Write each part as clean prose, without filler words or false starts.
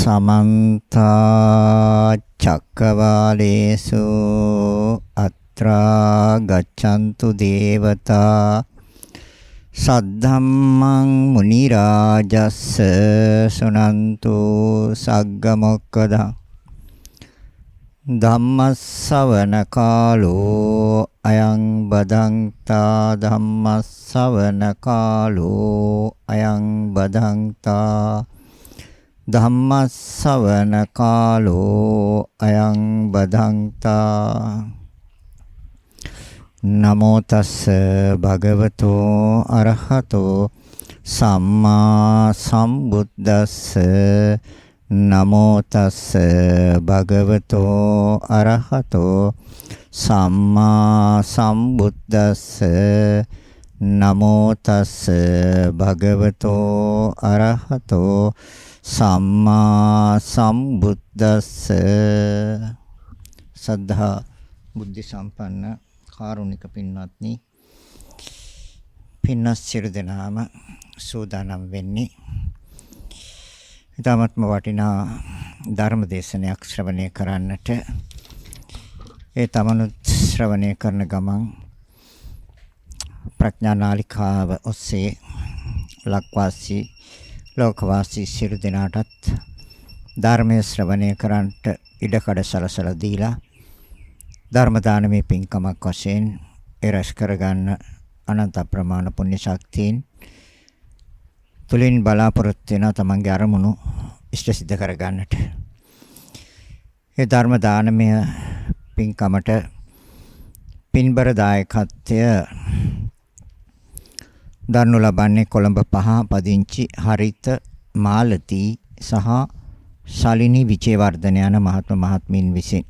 समन्ता चक्रवालेषु अत्रा गच्छन्तु देवता सद्धम्मं मुनिराजस्स सुनन्तु सग्गमोक्खदं ධම්මස්සවන කාලෝ අයං බදන්තා ධම්මස්සවන කාලෝ අයං බදන්තා ධම්මස්සවන කාලෝ අයං බදන්තා නමෝ තස්ස භගවතෝ අරහතෝ සම්මා සම්බුද්දස්ස නමෝ තස්ස භගවතෝ අරහතෝ සම්මා සම්බුද්දස්ස නමෝ තස්ස භගවතෝ අරහතෝ සම්මා සම්බුද්දස්ස සද්ධා බුද්ධ සම්පන්න කාරුණික පින්වත්නි පින්වත් සියලු දෙනාම සූදානම් වෙන්නේ ඊටමත්ම වටිනා ධර්ම දේශනයක් ශ්‍රවණය කරන්නට ඒ තමනුත් ශ්‍රවණය කරන ගමන් ප්‍රඥා නාලිකාව ඔස්සේ ලක්වාසී ලෝකවාසී සියලු දෙනාටත් ධර්මයේ ශ්‍රවණය කරන්නට ඉඩකඩ සලසලා දීලා ධර්ම දානමේ පින්කමක් වශයෙන් එරස් කරගන්න අනන්ත ප්‍රමාණ පුණ්‍ය ශක්තියින් තුලින් බලාපොරොත්තු වෙන තමන්ගේ අරමුණු ඉෂ්ට සිද්ධ කරගන්නට. ඒ ධර්ම දානමය පින්කමට පින්බර දායකත්වය දරනු ලබන්නේ කොළඹ 5 පදිංචි හරිත මාලති සහ ශාලිනී විජේවර්ධන යන මහත්ම මහත්මීන් විසින්.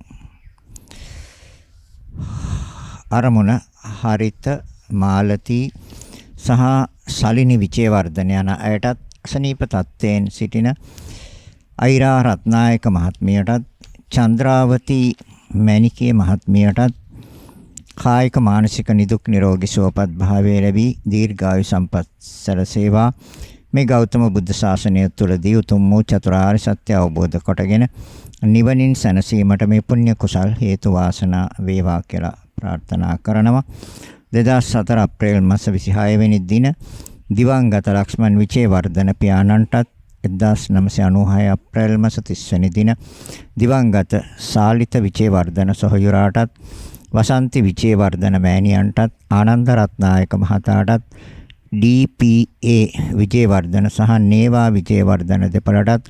අරමුණ හරිත මාලති සහ ශාලිනී විජේවර්ධන යන අයටත් සනීප තත්ත්වයෙන් සිටින අයිරා රත්නායක මහත්මියටත් චන්ද්‍රාවති මණිකේ මහත්මියටත් කායික මානසික නිදුක් නිරෝගී සුවපත් භාවය ලැබී දීර්ඝායු සම්පත් සැලසේවා. මේ ගෞතම බුද්ධ ශාසනය තුළදී උතුම් වූ චතුරාර්ය සත්‍ය අවබෝධ කොටගෙන නිවනින් සැනසීමට මේ පුණ්‍ය කුසල් හේතු වාසනා වේවා කියලා ප්‍රාර්ථනා කරනවා. 2004 අප්‍රේල් මාස 26 වෙනි දින දිවංගත ලක්ෂ්මන් විජේවර්ධන පියාණන්ටත් 1996 අප්‍රේල් මාස 30 වෙනි දින දිවංගත සාලිත විජේවර්ධන සොහොයුරාටත් වසන්ති විජේවර්ධන මෑණියන්ටත් ආනන්ද රත්නායක මහතාටත් ඩී.පී.ඒ. විජේවර්ධන සහ නේවා විජේවර්ධන දෙපළටත්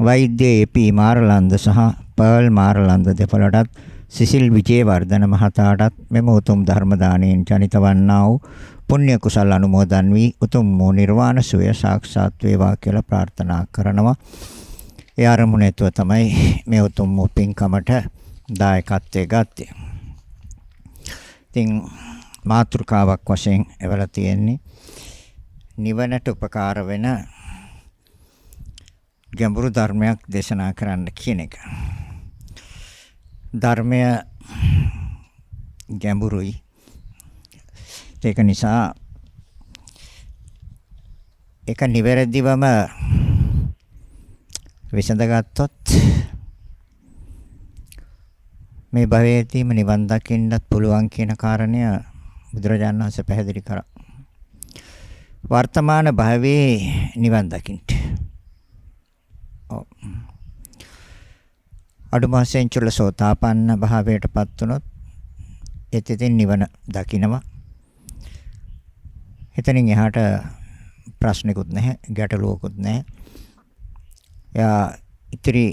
වෛද්‍ය ඒ.පී. මාරලන්ද සහ පර්ල් මාරලන්ද දෙපළටත් සිසිල් විජේවර්ධන මහතාටත් මෙම උතුම් ධර්ම දානයෙන් ජනිත වන්නා වූ පුණ්‍ය කුසල අනුමෝදන් වී උතුම් වූ නිර්වාණ සුවය සාක්ෂාත් වේවා කියලා ප්‍රාර්ථනා කරනවා. ඒ ආරමුණේතුව තමයි මේ උතුම් වූ පින්කමට දායකත්වයේ ගත්තේ. ඉතින් මාතෘකාවක් වශයෙන් එවලා තියෙන්නේ නිවනට උපකාර වෙන ගැඹුරු ධර්මයක් දේශනා කරන්න කියන එක. ධර්මය ගැඹුරුයි. ඒක නිසා ඒක නිවැරදිවම විසඳගත්තොත් මේ භවයේදීම නිවන් දකින්නත් පුළුවන් කියන කාරණය බුදුරජාණන් වහන්සේ පැහැදිලි කරා. වර්තමාන භවයේ නිවන් දකින්න. අඩුමාසෙන් චුල්ලසෝතාපන්න භාවයටපත් වුණොත් එතෙන් නිවන දකින්නවා. එතනින් එහාට ප්‍රශ්නිකුත් නැහැ, ගැටලුවකුත් නැහැ. එයා ඉතිරි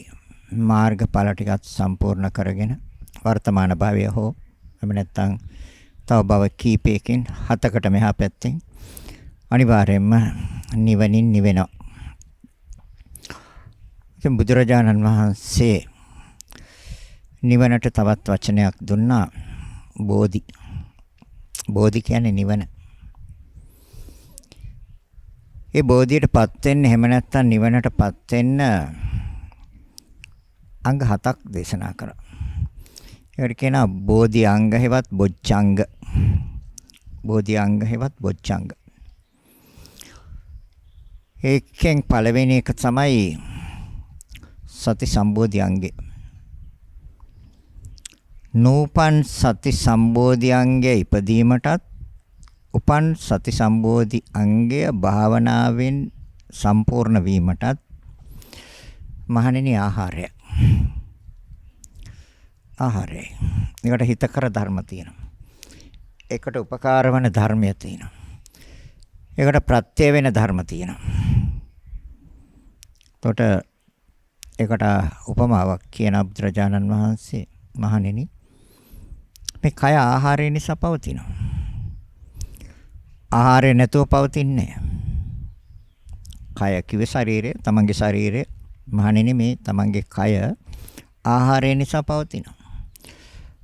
මාර්ගඵල ටිකත් සම්පූර්ණ කරගෙන වර්තමාන භාවය හෝ එමෙ නැත්තම් තව භව කීපයකින් 7කට මෙහා පැත්තෙන් අනිවාර්යයෙන්ම නිවනින් නිවෙනවා. ඉතින් බුදුරජාණන් වහන්සේ නිවනට තවත් වචනයක් දුන්නා බෝධි. බෝධි කියන්නේ නිවන. ඒ බෝධියටපත් වෙන්න එහෙම නැත්නම් නිවනටපත් වෙන්න අංග 7ක් දේශනා කරා. ඒකට කියනවා බෝධි අංග හේවත් බොච්චංග. බෝධි අංග හේවත් බොච්චංග. ඒකෙන් පළවෙනි එක තමයි සති සම්බෝධි අංගේ. නූපන් සති සම්බෝධි අංගයේ ඉපදීමටත් උපන් සති සම්බෝධි අංගය භාවනාවෙන් සම්පූර්ණ වීමටත් මහණෙනි ආහාරය. ආහාරය. ඒකට හිතකර ධර්ම තියෙනවා. ඒකට උපකාර වන ධර්මය තියෙනවා. ඒකට ප්‍රත්‍ය වෙන ධර්ම තියෙනවා. එතකොට ඒකට උපමාවක් කියන බුදුරජාණන් වහන්සේ මහණෙනි මේ කය ආහාරය නිසා පවතිනවා. ආහාරය නැතුව පවතින්නේ කය කිව්වේ ශරීරය, තමන්ගේ ශරීරය මහණෙනි මේ තමන්ගේ කය ආහාරය නිසා පවතිනවා.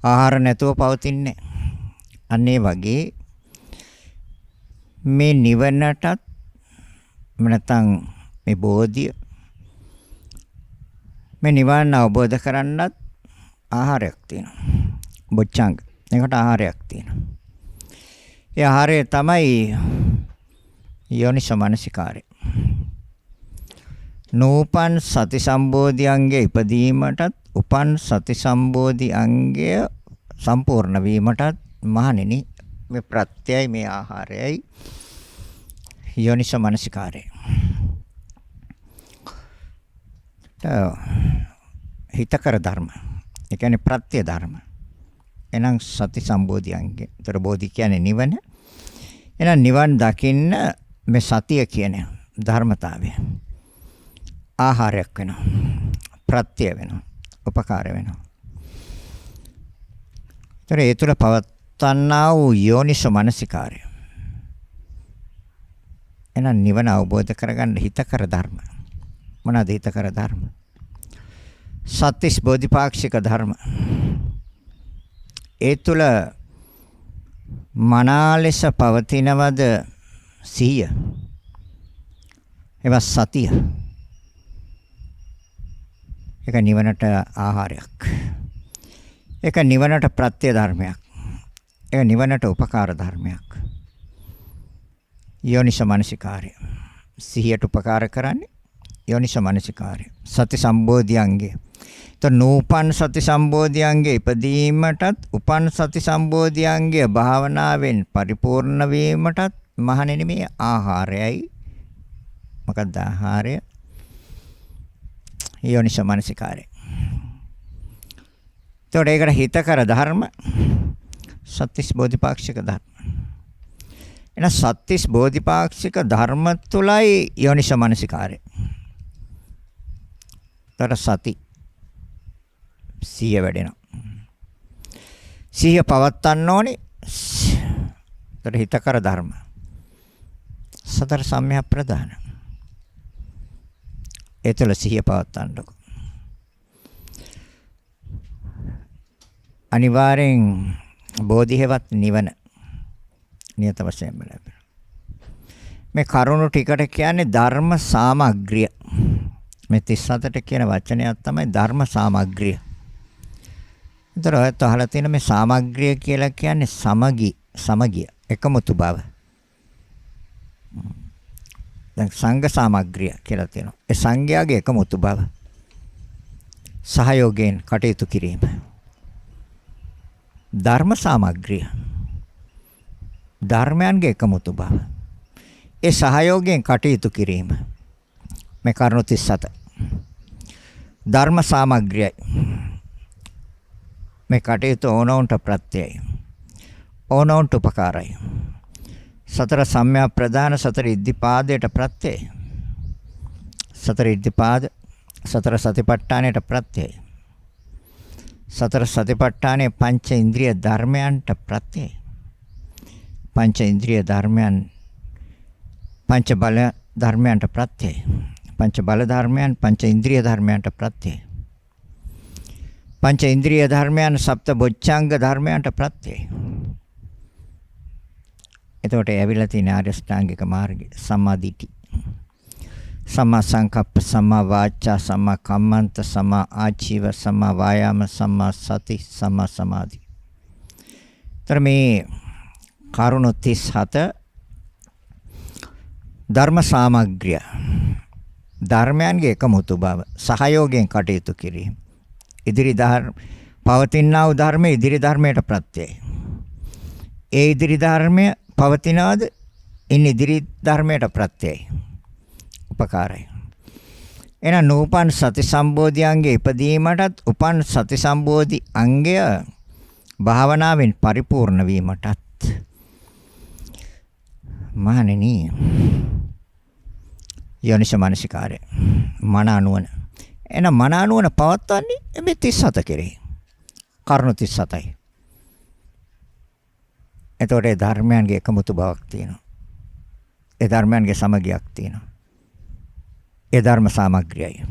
ආහාර නැතුව පවතින්නේ. අන්න ඒ වගේ මේ නිවනටත් නැත්නම් මේ බෝධිය මේ නිවන අවබෝධ කරගන්නත් ආහාරයක් තියෙනවා. බොච්චංග. ඒකට ආහාරයක් තියෙනවා. ඒ ආහාරය තමයි යෝනිසමනසිකාරය. නූපන් සති සම්බෝධි අංගයේ ඉපදීමටත් උපන් සති සම්බෝධි අංගය සම්පූර්ණ වීමටත් මහණෙනි මේ ප්‍රත්‍යයයි මේ ආහාරයයි යෝනිසමනසිකාරය. හිතකර ධර්ම. ඒ කියන්නේ ප්‍රත්‍ය ධර්ම. එහෙනම් සති සම්බෝධි අංගය. ඒතර බෝධි කියන්නේ නිවන. එහෙනම් නිවන් දකින්න මේ සතිය කියන ධර්මතාවය ආහාරයක් වෙනවා. ප්‍රත්‍ය වෙනවා. උපකාර වෙනවා. ඒතර ඒ තුළ පවත්වන්නා වූ යෝනිසෝ මනසිකාරය. එහෙනම් නිවන අවබෝධ කරගන්න හිතකර ධර්ම. මොනවාද හිතකර ධර්ම? සත්‍තිස් බෝධිපාක්ෂික ධර්ම. ඒ තුළ මනා ලෙස පවතිනවද සිහිය? ඒවා සතිය. ඒක නිවනට ආහාරයක්. ඒක නිවනට ප්‍රත්‍ය ධර්මයක්. ඒක නිවනට උපකාර ධර්මයක්. යෝනිසෝ මනසිකාරය. සිහියට උපකාර කරන්නේ යෝනිසෝ මනසිකාරය. සති සම්බෝධි අංගය. તો නූපන් සති සම්බෝධි අංගයේ ඉපදීමටත් උපන් සති සම්බෝධි අංගය භාවනාවෙන් පරිපූර්ණ වීමටත් මහණෙනි මේ ආහාරයයි. මොකක්ද ආහාරය? යෝනිසෝ මනසිකාරය. එතකොට ඒකට හිතකර ධර්ම සත්‍තිස් බෝධිපාක්ෂික ධර්ම. එන සත්‍තිස් බෝධිපාක්ෂික ධර්ම තුලයි යෝනිසෝ මනසිකාරය. තර සති සිහිය වැඩෙනවා. සිහිය පවත්වන්න ඕනේ. තර හිතකර ධර්ම. සතර සම්‍යක් ප්‍රදාන. ඒ තුළ සිහිය පවත්වන්නකො. අනිවාර්යෙන් බෝධිහෙවත් නිවන නියත වශයෙන්ම ලැබෙනවා. මේ කරුණු ටිකට කියන්නේ ධර්ම සාමග්‍රිය. මේ 37ට කියන වචනයක් තමයි ධර්ම සාමග්‍රිය. ඒතර ඔයත් අහලා තියෙන මේ සාමග්‍රිය කියලා කියන්නේ සමගිය, එකමුතු බව. දැන් සංඝ සාමග්‍රිය කියලා තියෙනවා. ඒ සංඝයාගේ එකමුතු බව. සහයෝගයෙන් කටයුතු කිරීම. ධර්ම සාමග්‍රිය. ධර්මයන්ගේ එකමුතු බව. ඒ සහයෝගයෙන් කටයුතු කිරීම. මේ කරුණු 37. ධර්ම සාමග්‍රියයි. මේ කටයුතු ඕනෝන්ට ප්‍රත්‍යයයි. ඕනෝන්ට උපකාරයි. සතර සම්‍යක් ප්‍රදාන සතර ඉද්ධිපාදයට ප්‍රත්‍යයයි. සතර ඉද්ධිපාද සතර සතිපට්ඨානයට ප්‍රත්‍යයයි. සතර සතිපට්ඨානයේ පංච ඉන්ද්‍රිය ධර්මයන්ට ප්‍රත්‍යයයි. පංච ඉන්ද්‍රිය ධර්මයන් පංච බල ධර්මයන්ට ප්‍රත්‍යයයි. පංච බල ධර්මයන් පංච ඉන්ද්‍රිය ධර්මයන්ට ප්‍රත්‍යයයි. පංච ඉන්ද්‍රිය ධර්මයන් සප්ත බොච්චංග ධර්මයන්ට ප්‍රත්‍යයයි. එතකොට ඇවිල්ලා තියෙන ආර්ය ශ්‍රාංගික මාර්ගය සම්මා දිට්ඨි. සම්මා සංකප්ප, සම්මා වාචා, සම්මා කම්මන්ත, සම්මා ආජීව, සම්මා වායාම, සම්මා සති, සම්මා සමාධි. මේ කරුණු 37 ධර්ම සාමග්‍රිය. ධර්මයන්ගේ එකමුතු බව සහයෝගයෙන් කටයුතු කිරීම. ඉදිරි පවතිනා වූ ධර්මයේ ඉදිරි ධර්මයට ප්‍රත්‍යයයි. ඒ ඉදිරි ධර්මය පවතිනවාද? ඉන් ඉදිරි ධර්මයට ප්‍රත්‍යයයි. උපකාරයි. එන නූපන් සති සම්බෝධියංගේ ඉපදීමටත් උපන් සති සම්බෝධි අංගය භාවනාවෙන් පරිපූර්ණ වීමටත් මහණෙනි යෝනිසෝ මනසිකාරය මන අනුවන එන මන අනුවන පවත්වන්නේ මේ 37 කෙරෙහි කරුණු 37යි. එතකොට ඒ ධර්මයන්ගේ එකමුතු බවක් තියෙනවා. ඒ ධර්මයන්ගේ සමගියක් තියෙනවා. ඒ ධර්ම සාමග්‍රියයි.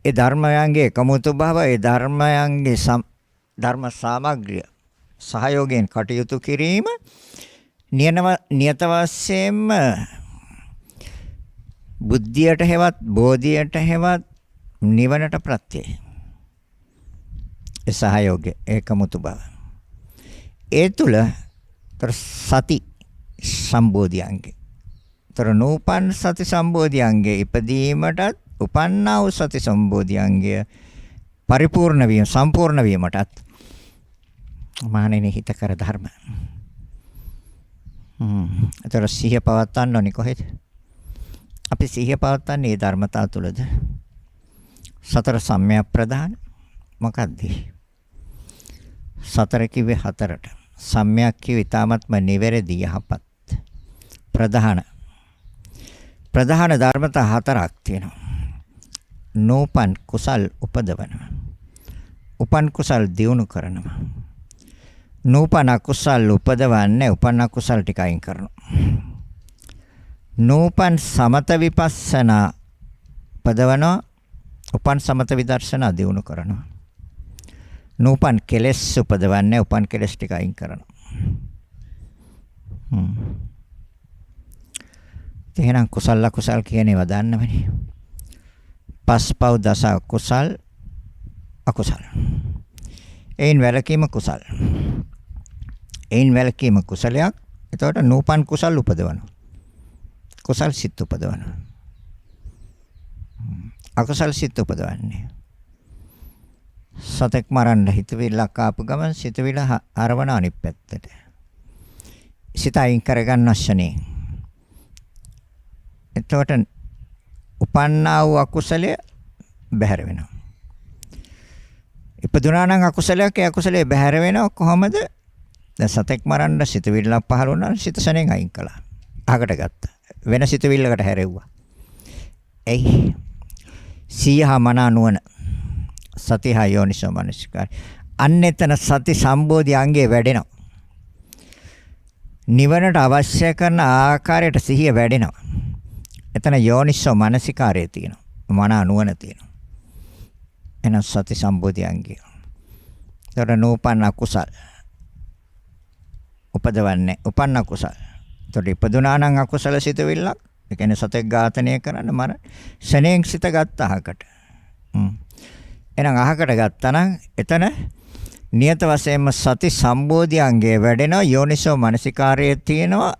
ඒ ධර්මයන්ගේ එකමුතු බව, ඒ ධර්මයන්ගේ ධර්ම සාමග්‍රිය සහයෝගයෙන් කටයුතු කිරීම නියත වශයෙන්ම බුද්ධියට හෙවත් බෝධියට හෙවත් නිවනට ප්‍රත්‍යයයි. ඒ සහයෝගය ඒකමුතු බව. ඒ තුල සති සම්බෝධියංගේ. තර නූපන් සති සම්බෝධියංගේ ඉපදීමටත් උපන්නා වූ සති සම්බෝධියංගය පරිපූර්ණ වීම සම්පූර්ණ වීමටත් මහණෙනි හිතකර ධර්ම. ඒතර සිහිය පවත්වන්න ඕනි කොහෙද? අපි සිහිය පවත්වන්නේ මේ ධර්මතාව තුළද? සතර සම්‍යක් ප්‍රදාන මොකක්ද? සතර කිව්වේ හතරට. සම්‍යක් කිව්වේ ඊ타මත්ම නිවැරදි යහපත්. ප්‍රධාන ධර්මතා හතරක් තියෙනවා. නෝපන් කුසල් උපදවනවා. උපන් කුසල් දියුණු කරනවා. නෝපන කුසල් උපදවන්නේ උපන් කුසල් ටික අයින් කරනවා. නෝපන් සමත විපස්සනා උපදවනවා. උපන් සමත විදර්ශනා දියුණු කරනවා. නූපන් කෙලෙස් උපදවන්නේ උපන් කෙලෙස් ටික අයින් කරනවා. එහෙනම් කුසල අකුසල් කියන ඒවා දන්නවනේ. පස්පව් දස කුසල් අකුසල්. එයින් වැළකීම කුසල්. එයින් වැළකීම කුසලයක්. එතකොට නූපන් කුසල් උපදවනවා. කුසල් සිත් උපදවනවා. අකුසල් සිත් උපදවන්නේ. සතෙක් මරන්න හිතවිල්ලක් ආපු ගමන් සිතවිල්ල හරවන අනිත් පැත්තට. සිත අයින් කරගන්න ශනේ. එතකොට උපන්නා වූ අකුසලය බැහැර වෙනවා. ඉපදුනා නම් අකුසලයක් ඒ අකුසලයේ බැහැර වෙනවා කොහොමද? දැන් සතෙක් මරන්න සිතවිල්ලක් පහළ වුණා නම් සිත ශනේ අයින් කළා. අහකට ගත්තා. වෙන සිතවිල්ලකට හැරෙව්වා. එයි සියහ මන නුවණ සතිහ යෝනිසෝ මනසිකාරය. අන්න එතන සති සම්බෝධි අංගේ වැඩෙනවා. නිවනට අවශ්‍ය කරන ආකාරයට සිහිය වැඩෙනවා. එතන යෝනිසෝ මනසිකාරය තියෙනවා. මන නුවණ තියෙනවා. එන සති සම්බෝධි අංගේ. ඒතර නූපන්න කුසල් උපදවන්නේ උපන්න කුසල්. ඒතර ඉපදුනා නම් අකුසල සිතවිල්ලක්. ඒ කියන්නේ සතෙක් ඝාතනය කරන්න මර ශනේන් සිත ගත්ත අහකට. එහෙනම් අහකට ගත්තා නම් එතන නියත වශයෙන්ම සති සම්බෝධි අංගයේ වැඩෙනවා. යෝනිසෝ මනසිකාරයේ තියෙනවා.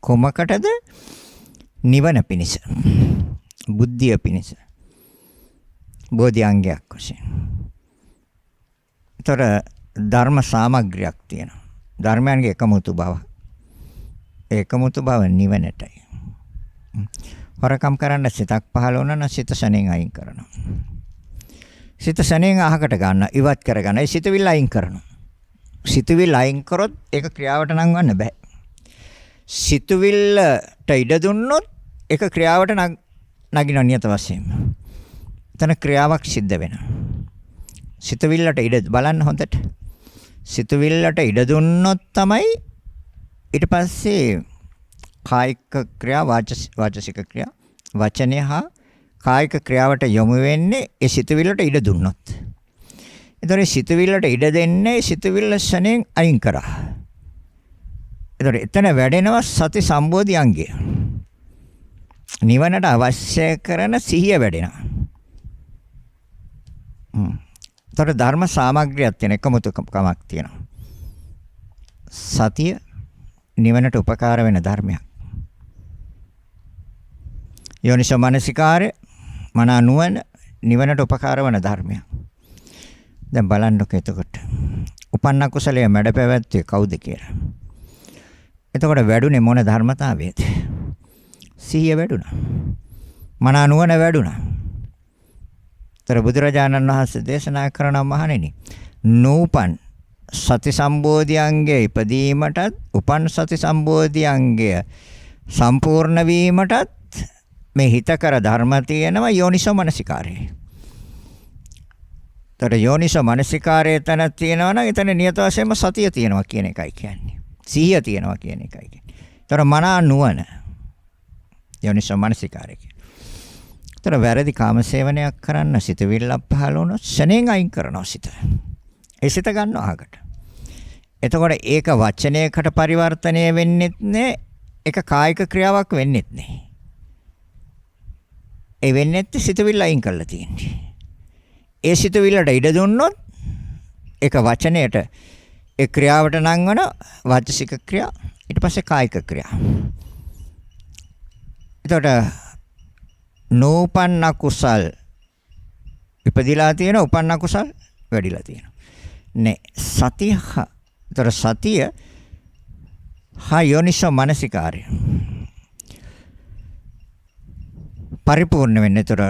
කොමකටද? නිවන පිණිස. බුද්ධිය පිණිස. බෝධි අංගයක් වශයෙන්. ඒතර ධර්ම සාමග්‍රියක් තියෙනවා. ධර්මයන්ගේ එකමුතු බව. ඒකමුතු බව නිවනටයි. හොරකම් කරන්න සිතක් පහළ වුණා නම් සිත ශණෙන් අයින් කරනවා. සිත ශණෙන් අහකට ගන්න ඉවත් කරගන්න. ඒ සිතවිල්ල අයින් කරනවා. සිතවිල්ල අයින් කරොත් ඒක ක්‍රියාවට නංවන්න බෑ. සිතවිල්ලට ඉඩ දුන්නොත් ඒක ක්‍රියාවට නගින නියත වශයෙන්ම. එතන ක්‍රියාවක් සිද්ධ වෙනවා. සිතවිල්ලට ඉඩ බලන්න හොඳට. සිතවිල්ලට ඉඩ දුන්නොත් තමයි ඊට පස්සේ කායික ක්‍රියා වාචසික ක්‍රියා වචනය හා කායික ක්‍රියාවට යොමු වෙන්නේ ඒ සිතවිල්ලට ඉඩ දුන්නොත්. ඒතකොට සිතවිල්ලට ඉඩ දෙන්නේ සිතවිල්ල ශණෙන් අයින් කරා. ඒතකොට එතන වැඩෙනවා සති සම්බෝධි අංගය. නිවනට අවශ්‍ය කරන සිහිය වැඩෙනවා. ඒතකොට ධර්ම සාමග්‍රියක් තියෙන එකමුතුකමක් තියෙනවා. සතිය නිවනට උපකාර වෙන ධර්මයක්. යෝනිසෝ මනසිකාරය මනා නුවණ නිවනට උපකාර වන ධර්මයක්. දැන් බලන්නකො එතකොට. උපන්න කුසලයේ මැඩ පැවැත්වුවේ කවුද කියලා. එතකොට වැඩුණේ මොන ධර්මතාවයේද? සිහිය වැඩුණා. මනා නුවණ වැඩුණා. තර බුදුරජාණන් වහන්සේ දේශනා කරන මහණෙනි නූපන් සති සම්බෝධියංගයේ ඉපදීමටත් උපන් සති සම්බෝධියංගය සම්පූර්ණ වීමටත් මේ හිතකර ධර්ම තියෙනවා යෝනිසෝ මනසිකාරය. තර යෝනිසෝ මනසිකාරය තන තියෙනවා නම් එතන නියත වශයෙන්ම සතිය තියෙනවා කියන එකයි කියන්නේ. සිහිය තියෙනවා කියන එකයි කියන්නේ. තර මනා නුවණ යෝනිසෝ මනසිකාරය. තර වැරදි කාමසේවනයක් කරන්න සිතවිල්ලක් පහළ වුණොත් ශණෙන් අයින් කරනවා සිත. ඒ සිත ගන්නවා අහකට. එතකොට ඒක වචනයකට පරිවර්තනය වෙන්නෙත් නෑ. ඒක කායික ක්‍රියාවක් වෙන්නෙත් නෑ. ඒ වෙන්නේ සිතවිල්ල අයින් කරලා තියෙන්නේ. ඒ සිතවිල්ලට ඉඩ දුන්නොත් ඒක වචනයට ඒ ක්‍රියාවට නංවන වාචික ක්‍රියා ඊට පස්සේ කායික ක්‍රියා. එතකොට නෝපන්න කුසල් ඉපදිලා තියෙන උපන්න කුසල් වැඩිලා තියෙනවා. නේ සතිය තර සතිය යෝනිසෝ මනසිකාරය පරිපූර්ණ වෙන්නේ. ඒතර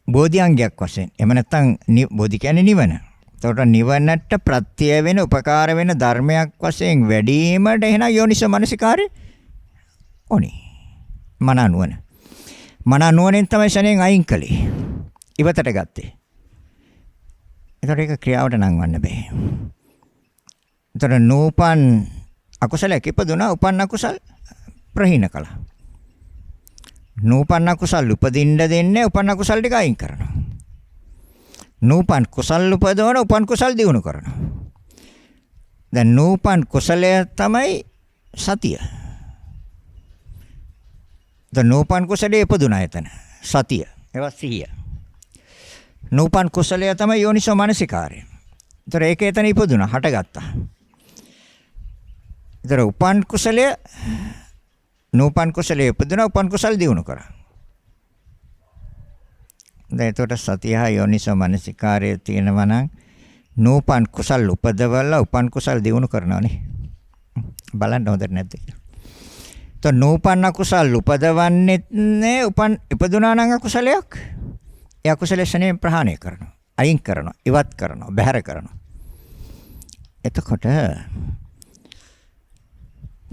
බෝධිඅංගයක් වශයෙන්. එහෙම නැත්නම් බෝධි කියන්නේ නිවන. ඒතකොට නිවනට ප්‍රත්‍ය වෙන උපකාර වෙන ධර්මයක් වශයෙන් වැඩිවීමට එහෙනම් යෝනිසෝ මනසිකාරය ඕනි. මනා නුවණ. මනා නුවණෙන් තමයි ශණෙන් අයින් කළේ. ඉවතට ගත්තේ. ඒතර ඒක ක්‍රියාවට නංවන්න බෑ. ඒතර නූපන් අකුසලයක් ඉපදුනා උපන් අකුසල් ප්‍රහීන කළා. නූපන්න කුසල් උපදින්න දෙන්නේ උපන්න කුසල් ටික අයින් කරනවා. නූපන් කුසල් උපදවන උපන් කුසල් දිනු කරනවා. දැන් නූපන් කුසලය තමයි සතිය. දැන් නූපන් කුසලයේ ඉපදුනා එතන සතිය. ඒවා සිහිය. නූපන් කුසලය තමයි යෝනිසෝ මනසිකාරය. ඒතර ඒක එතන ඉපදුනා හටගත්තා. ඒතර උපන් කුසලය නූපන් කුසලයේ උපදින උපන් කුසල් දිනු කරා. දැන් එතකොට සතිය යෝනිසෝ මනසිකාරයේ තියෙනවා නම් නූපන් කුසල් උපදවලා උපන් කුසල් දිනු කරනවානේ. බලන්න හොඳට නැද්ද කියලා. તો නූපන් කුසල් උපදවන්නේ නේ උපන් ඉපදුනා නම් කුසලයක්. ඒ අකුසල ශනේ ප්‍රහාණය කරනවා. අයින් කරනවා. ඉවත් කරනවා. බැහැර කරනවා. එතකොට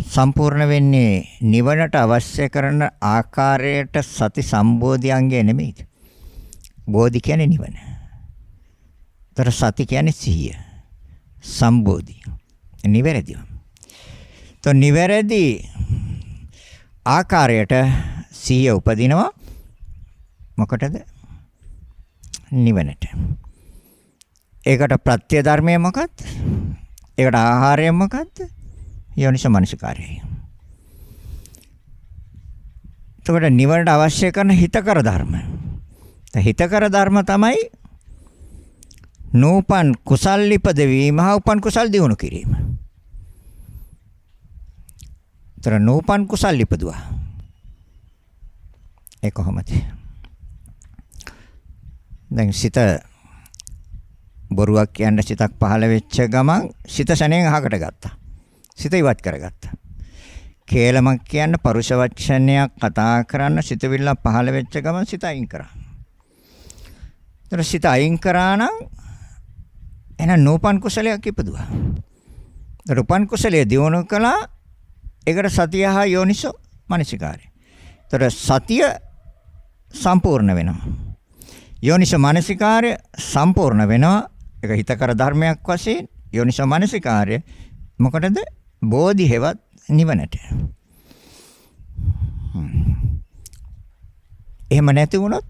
සම්පූර්ණ වෙන්නේ නිවනට අවශ්‍ය කරන ආකාරයට සති සම්බෝධියංගය නෙමෙයිද? බෝධි කියන්නේ නිවන. ତର සති කියන්නේ සිහිය. සම්බෝධි. නිවැරදිව. તો නිවැරදි ආකාරයට සිහිය උපදිනවා මොකටද? නිවනට. ඒකට ප්‍රත්‍ය ධර්මය මොකක්ද? ඒකට ආහාරය මොකක්ද? යෝනිසෝ මනසිකාරයයි. එතකොට නිවනට අවශ්‍ය කරන හිතකර ධර්ම. හිතකර ධර්ම තමයි නූපන් කුසල් ඉපදවීම හා උපන් කුසල් දිනු කිරීම. ඒතර නූපන් කුසල් ඉපදුවා. ඒ කොහොමද? දැන් සිත බොරුවක් කියන්න සිතක් පහළ වෙච්ච ගමන් සිත ශණයෙන් අහකට ගත්තා. සිත ඉවත් කරගත්තා. කේලමක් කියන්න පරුෂ වචනයක් කතා කරන්න සිතවිල්ල පහළ වෙච්ච ගමන් සිත අයින් කරා. ඒතර සිත අයින් කරා නම් එහෙනම් නූපන් කුසලයක් ඉපදුවා. ඒතර උපන් කුසලයේ දියුණු කළා. ඒකට සතිය හා යෝනිසෝ මනසිකාරය. ඒතර සතිය සම්පූර්ණ වෙනවා. යෝනිසෝ මනසිකාරය සම්පූර්ණ වෙනවා. ඒක හිතකර ධර්මයක් වශයෙන් යෝනිසෝ මනසිකාරය මොකටද? බෝධි හේවත් නිවනට. එහෙම නැති වුණොත්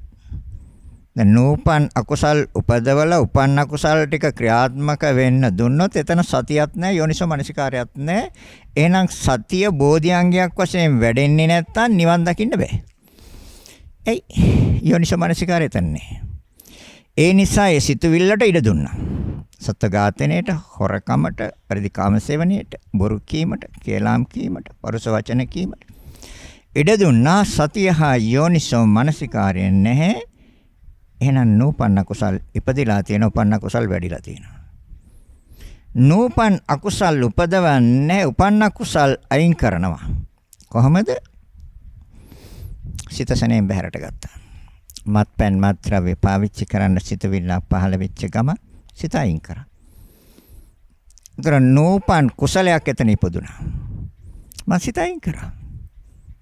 දැන් නූපන් අකුසල් උපදවලා උපන් අකුසල් ටික ක්‍රියාත්මක වෙන්න දුන්නොත් එතන සතියක් නැහැ යෝනිසෝ මනසිකාරයක් නැහැ. එහෙනම් සතිය බෝධිඅංගයක් වශයෙන් වැඩෙන්නේ නැත්තම් නිවන් දකින්න බෑ. එයි යෝනිසෝ මනසිකාරය තන්නේ. ඒ නිසා ඒ සිතුවිල්ලට ඉඩ දුන්නා. සත්ත්ව ඝාතනයට, හොරකමට, පරිදි කාමසේවනයට, බොරු කීමට, කේලාම් කීමට, පරුස වචන කීමට. ඉඩ දුන්නා සතිය හා යෝනිසෝ මනසිකාරයෙන් නැහැ. එහෙනම් නූපන්න කුසල් ඉපදිලා තියෙන උපන්න කුසල් වැඩිලා තියෙනවා. නූපන් අකුසල් උපදවන්නේ උපන්න කුසල් අයින් කරනවා. කොහොමද? සිතසනෙන් බහැරට ගත්තා. මත්පැන් මත්ද්‍රව්‍ය පාවිච්චි කරන්න සිතවිල්ල පහළ වෙච්ච ගම සිත අයින් කරා. ඒතර නූපන් කුසලයක් එතන ඉපදුනා. මම සිත අයින් කරා.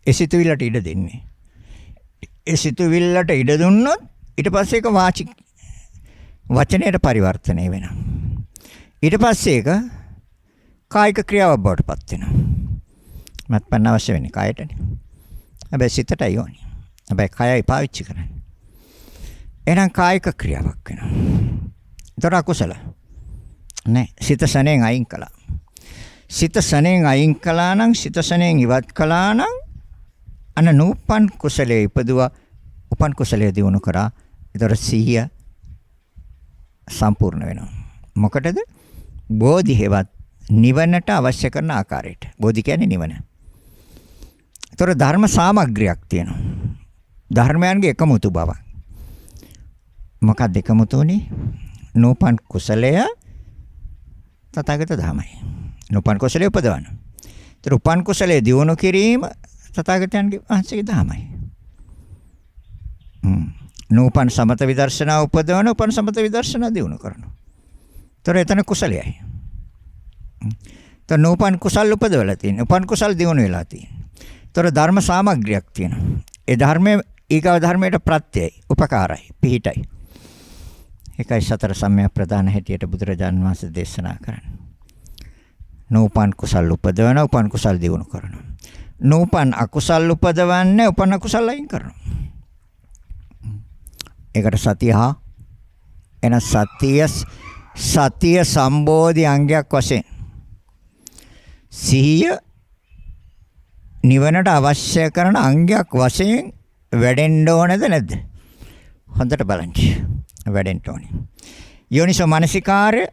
ඒ සිතවිල්ලට ඉඩ දෙන්නේ. ඒ සිතවිල්ලට ඉඩ දුන්නොත් ඊට පස්සේ ඒක වචනයට පරිවර්තනය වෙනවා. ඊට පස්සේ ඒක කායික ක්‍රියාවක් බවට පත් වෙනවා. මත්පැන් අවශ්‍ය වෙන්නේ කායයටනේ. හැබැයි සිතටයි ඕනේ. හැබැයි කයයි පාවිච්චි කරන්නේ. එහෙනම් කායික ක්‍රියාවක් වෙනවා. ඒතර අකුසල. නෑ සිත සනෙන් අයින් කළා. සිත සනෙන් අයින් කළා නම් සිත සනෙන් ඉවත් කළා නම් අන නූපන් කුසලයේ ඉපදුවා උපන් කුසලයේ දිනු කරා. ඒතර සිහිය සම්පූර්ණ වෙනවා. මොකටද? බෝධි හේවත් නිවනට අවශ්‍ය කරන ආකාරයට. බෝධි කියන්නේ නිවන. ඒතර ධර්ම සාමග්‍රියක් තියෙනවා. ධර්මයන්ගේ එකමුතු බව. මොකක්ද එකමුතුනේ? නූපන් කුසලය තථාගත ධමයි. නූපන් කුසලය උපදවන. ඒතර උපන් කුසලයේ දියුණු කිරීම තථාගතයන්ගේ වහන්සේගේ ධමයි. නූපන් සමත විදර්ශනා උපදවන උපන් සමත විදර්ශනා දියුණු කරනවා. ඒතර එතන කුසලයයි. ඒතර නූපන් කුසල් උපදවලා තියෙනවා. උපන් කුසල් දියුණු වෙලා තියෙනවා. ඒතර ධර්ම සාමග්‍රියක් තියෙනවා. ඒ ධර්මයේ ඊගව ධර්මයට ප්‍රත්‍යයයි, උපකාරයි, පිහිටයි. ඒකයි සතර සම්‍යක් ප්‍රදාන හැටියට බුදුරජාන් වහන්සේ දේශනා කරන්නේ. නූපන් කුසල් උපදවන උපන් කුසල් දියුණු කරනවා. නූපන් අකුසල් උපදවන්නේ උපන් අකුසල් අයින් කරනවා. ඒකට සතිය හා එන සතිය සම්බෝධි අංගයක් වශයෙන් සිහිය නිවනට අවශ්‍ය කරන අංගයක් වශයෙන් වැඩෙන්න ඕනද නැද්ද? හොඳට බලන්න. වැඩෙන්න ඕනේ. යෝනිසෝ මනසිකාරය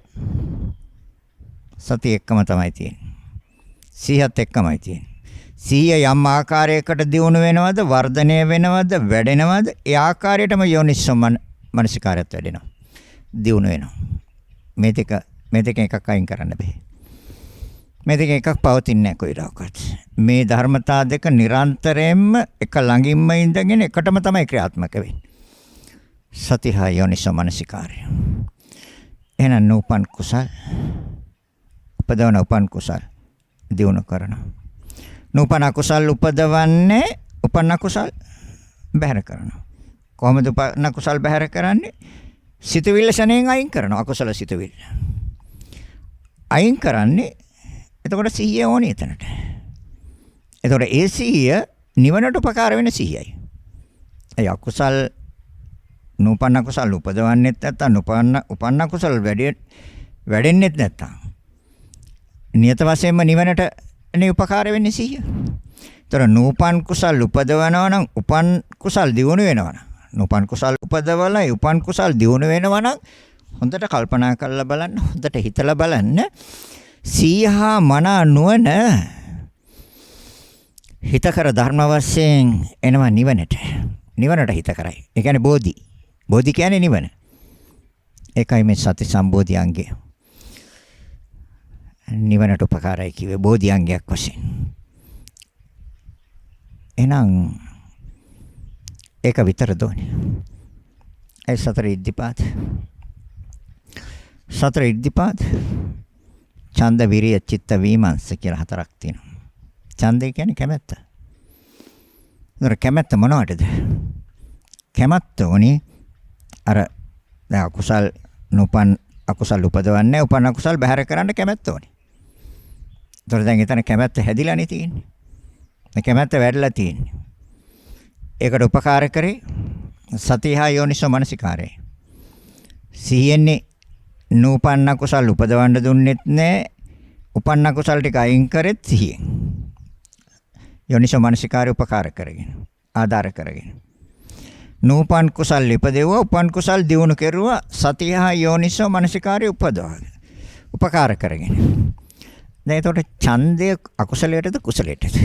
සතිය එක්කම තමයි තියෙන්නේ. සිහියත් එක්කමයි තියෙන්නේ. සිහිය යම් ආකාරයකට දියුණු වෙනවද, වර්ධනය වෙනවද, වැඩෙනවද? ඒ ආකාරයටම යෝනිසෝ මනසිකාරයත් වැඩෙනවා. දියුණු වෙනවා. මේ දෙක එකක් අයින් කරන්න බෑ. මේ දෙක එකක් පවතින්නේ නැහැ කොයිදාකවත්. මේ ධර්මතා දෙක නිරන්තරයෙන්ම එක ළඟින්ම ඉඳගෙන එකටම තමයි ක්‍රියාත්මක වෙන්නේ. සති හා යෝනිසෝ මනසිකාරය. එහෙනම් නූපන් කුසල් උපදවන උපන් කුසල් දියුණු කරනවා. නූපන් අකුසල් උපදවන්නේ උපන් අකුසල් බැහැර කරනවා. කොහොමද උපන් අකුසල් බැහැර කරන්නේ? සිතවිල්ල ශණයෙන් අයින් කරනවා. අකුසල සිතවිල්ල අයින් කරන්නේ. එතකොට සිහිය ඕනේ එතනට. එතකොට ඒ සිහිය නිවනට උපකාර වෙන සිහියයි. ඒ අකුසල් නූපන් අකුසල් උපදවන්නෙත් නැත්තම් උපන් අකුසල් වැඩෙන්නෙත් නැත්තම් නියත වශයෙන්ම නිවනට නේ උපකාර වෙන්නේ සිහිය. ඒතර නූපන් කුසල් උපදවනවා නම් උපන් කුසල් දියුණු වෙනවා නම් නූපන් කුසල් උපදවලා උපන් කුසල් දියුණු වෙනවා නම් හොඳට කල්පනා කරලා බලන්න, හොඳට හිතලා බලන්න. සීහා මන නුවණ හිතකර ධර්ම වශයෙන් එනවා නිවනට. නිවනට හිත කරයි. ඒ කියන්නේ බෝධි. බෝධි කියන්නේ නිවන. ඒකයි මේ සති සම්බෝධි අංගය. නිවනට උපකාරයි කිව්වේ බෝධි අංගයක් වශයෙන්. එහෙනම් ඒක විතර දෝනේ. ඒ සතර ඉද්ධිපාද. සතර ඉද්ධිපාද ඡන්ද විරිය චිත්ත වීමංස කියලා හතරක් තියෙනවා. ඡන්දය කියන්නේ කැමැත්ත. නතර කැමැත්ත මොනවටද? කැමැත්ත උනේ අර දැන් අකුසල් නූපන් අකුසල් උපදවන්නේ උපන් අකුසල් බැහැර කරන්න කැමැත්ත උනේ. ඒතර දැන් එතන කැමැත්ත හැදිලානේ තියෙන්නේ. මේ කැමැත්ත වැඩිලා තියෙන්නේ. ඒකට උපකාර කරේ සතිහා යෝනිසෝ මනසිකාරය. සිහියෙන්නේ නූපන්න කුසල් උපදවන්න දුන්නෙත් නැහැ. උපන්න කුසල් ටික අයින් කරෙත් සිහියෙන්. යෝනිසෝ මනසිකාරය උපකාර කරගෙන ආධාර කරගෙන. නූපන් කුසල් ඉපදෙවුවා උපන් කුසල් දියුණු කෙරුවා සතිහා යෝනිසෝ මනසිකාරය උපදවගෙන. උපකාර කරගෙන. දැන් එතකොට ඡන්දය අකුසලයටද කුසලයටද?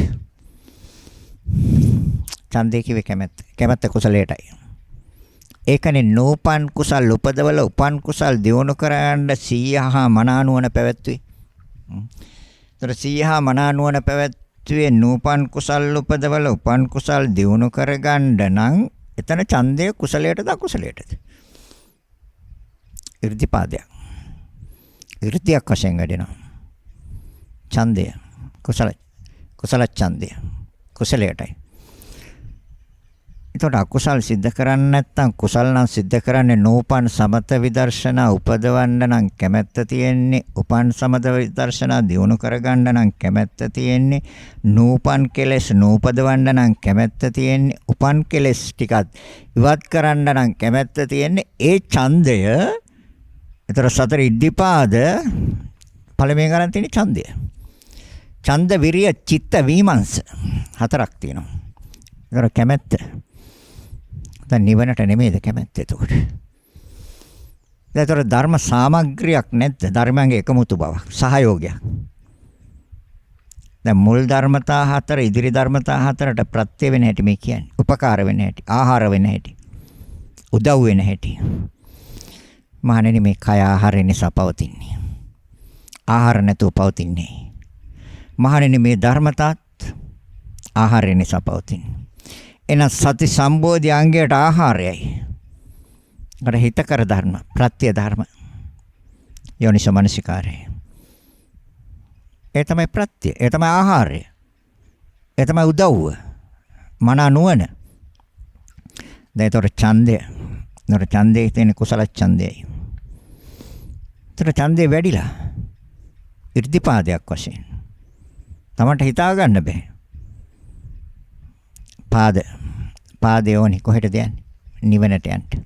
ඡන්දේ කිව්වේ කැමැත්ත. කැමැත්ත කුසලයටයි. ඒකනේ නෝපන් කුසල් උපදවල උපන් කුසල් දියුණු කරගන්න සීහා මනානුවන පැවැත්වුවේ. ඒතර සීහා මනානුවන පැවැත්වුවේ නෝපන් කුසල් උපදවල උපන් කුසල් දියුණු කරගන්න නම් එතන ඡන්දය කුසලයටද අකුසලයටද? irdipaadයක්. irdiyak වශයෙන් වැඩෙනවා. ඡන්දය කුසල ඡන්දය කුසලයටයි. එතකොට අකුසල් සිද්ධ කරන්නේ නැත්නම් කුසල් නම් සිද්ධ කරන්නේ නෝපන් සමත විදර්ශනා උපදවන්න නම් කැමැත්ත තියෙන්නේ. උපන් සමත විදර්ශනා දියුණු කරගන්න නම් කැමැත්ත තියෙන්නේ. නෝපන් කෙලෙස් නූපදවන්න නම් කැමැත්ත තියෙන්නේ. උපන් කෙලෙස් ටිකත් ඉවත් කරන්න නම් කැමැත්ත තියෙන්නේ. ඒ ඡන්දය එතර සතර ඉද්ධිපාද පළමුවෙන් ගන්න තියෙන ඡන්දය. ඡන්ද විරිය චිත්ත විමර්ශ හතරක් තියෙනවා. ඒතර කැමැත්ත. දැන් නිවනට නෙමෙයිද කැමැත්ත එතකොට. ඒතර ධර්ම සාමග්‍රියක් නැද්ද? ධර්මයන්ගේ එකමුතු බව සහයෝගයක්. දැන් මුල් ධර්මතා හතර ඉදිරි ධර්මතා හතරට ප්‍රත්‍ය වෙන හැටි මේ කියන්නේ. උපකාර වෙන හැටි, ආහාර වෙන හැටි, උදව් වෙන හැටි. මහණෙනි මේ කය ආහාරය නිසා පවතින්නේ. ආහාර නැතුව පවතින්නේ. මහණෙනි මේ ධර්මතාත් ආහාරය නිසා පවතින්නේ. එන සති සම්බෝධි අංගයට ආහාරයයි. අර හිතකර ධර්ම, ප්‍රත්‍ය ධර්ම. යෝනිසෝ මනසිකාරය. ඒ තමයි ප්‍රත්‍ය. ඒ තමයි ආහාරය. ඒ තමයි උදව්ව. මන නුවණ. දැන් ඡන්දය. නතර ඡන්දේ තියෙන කුසල ඡන්දයයි. ඒතර ඡන්දේ වැඩිලා. irdipaadයක් වශයෙන්. තමන්ට හිතා ගන්න බෑ. පාදේ ඕනි කොහෙටද යන්නේ? නිවනට යන්න.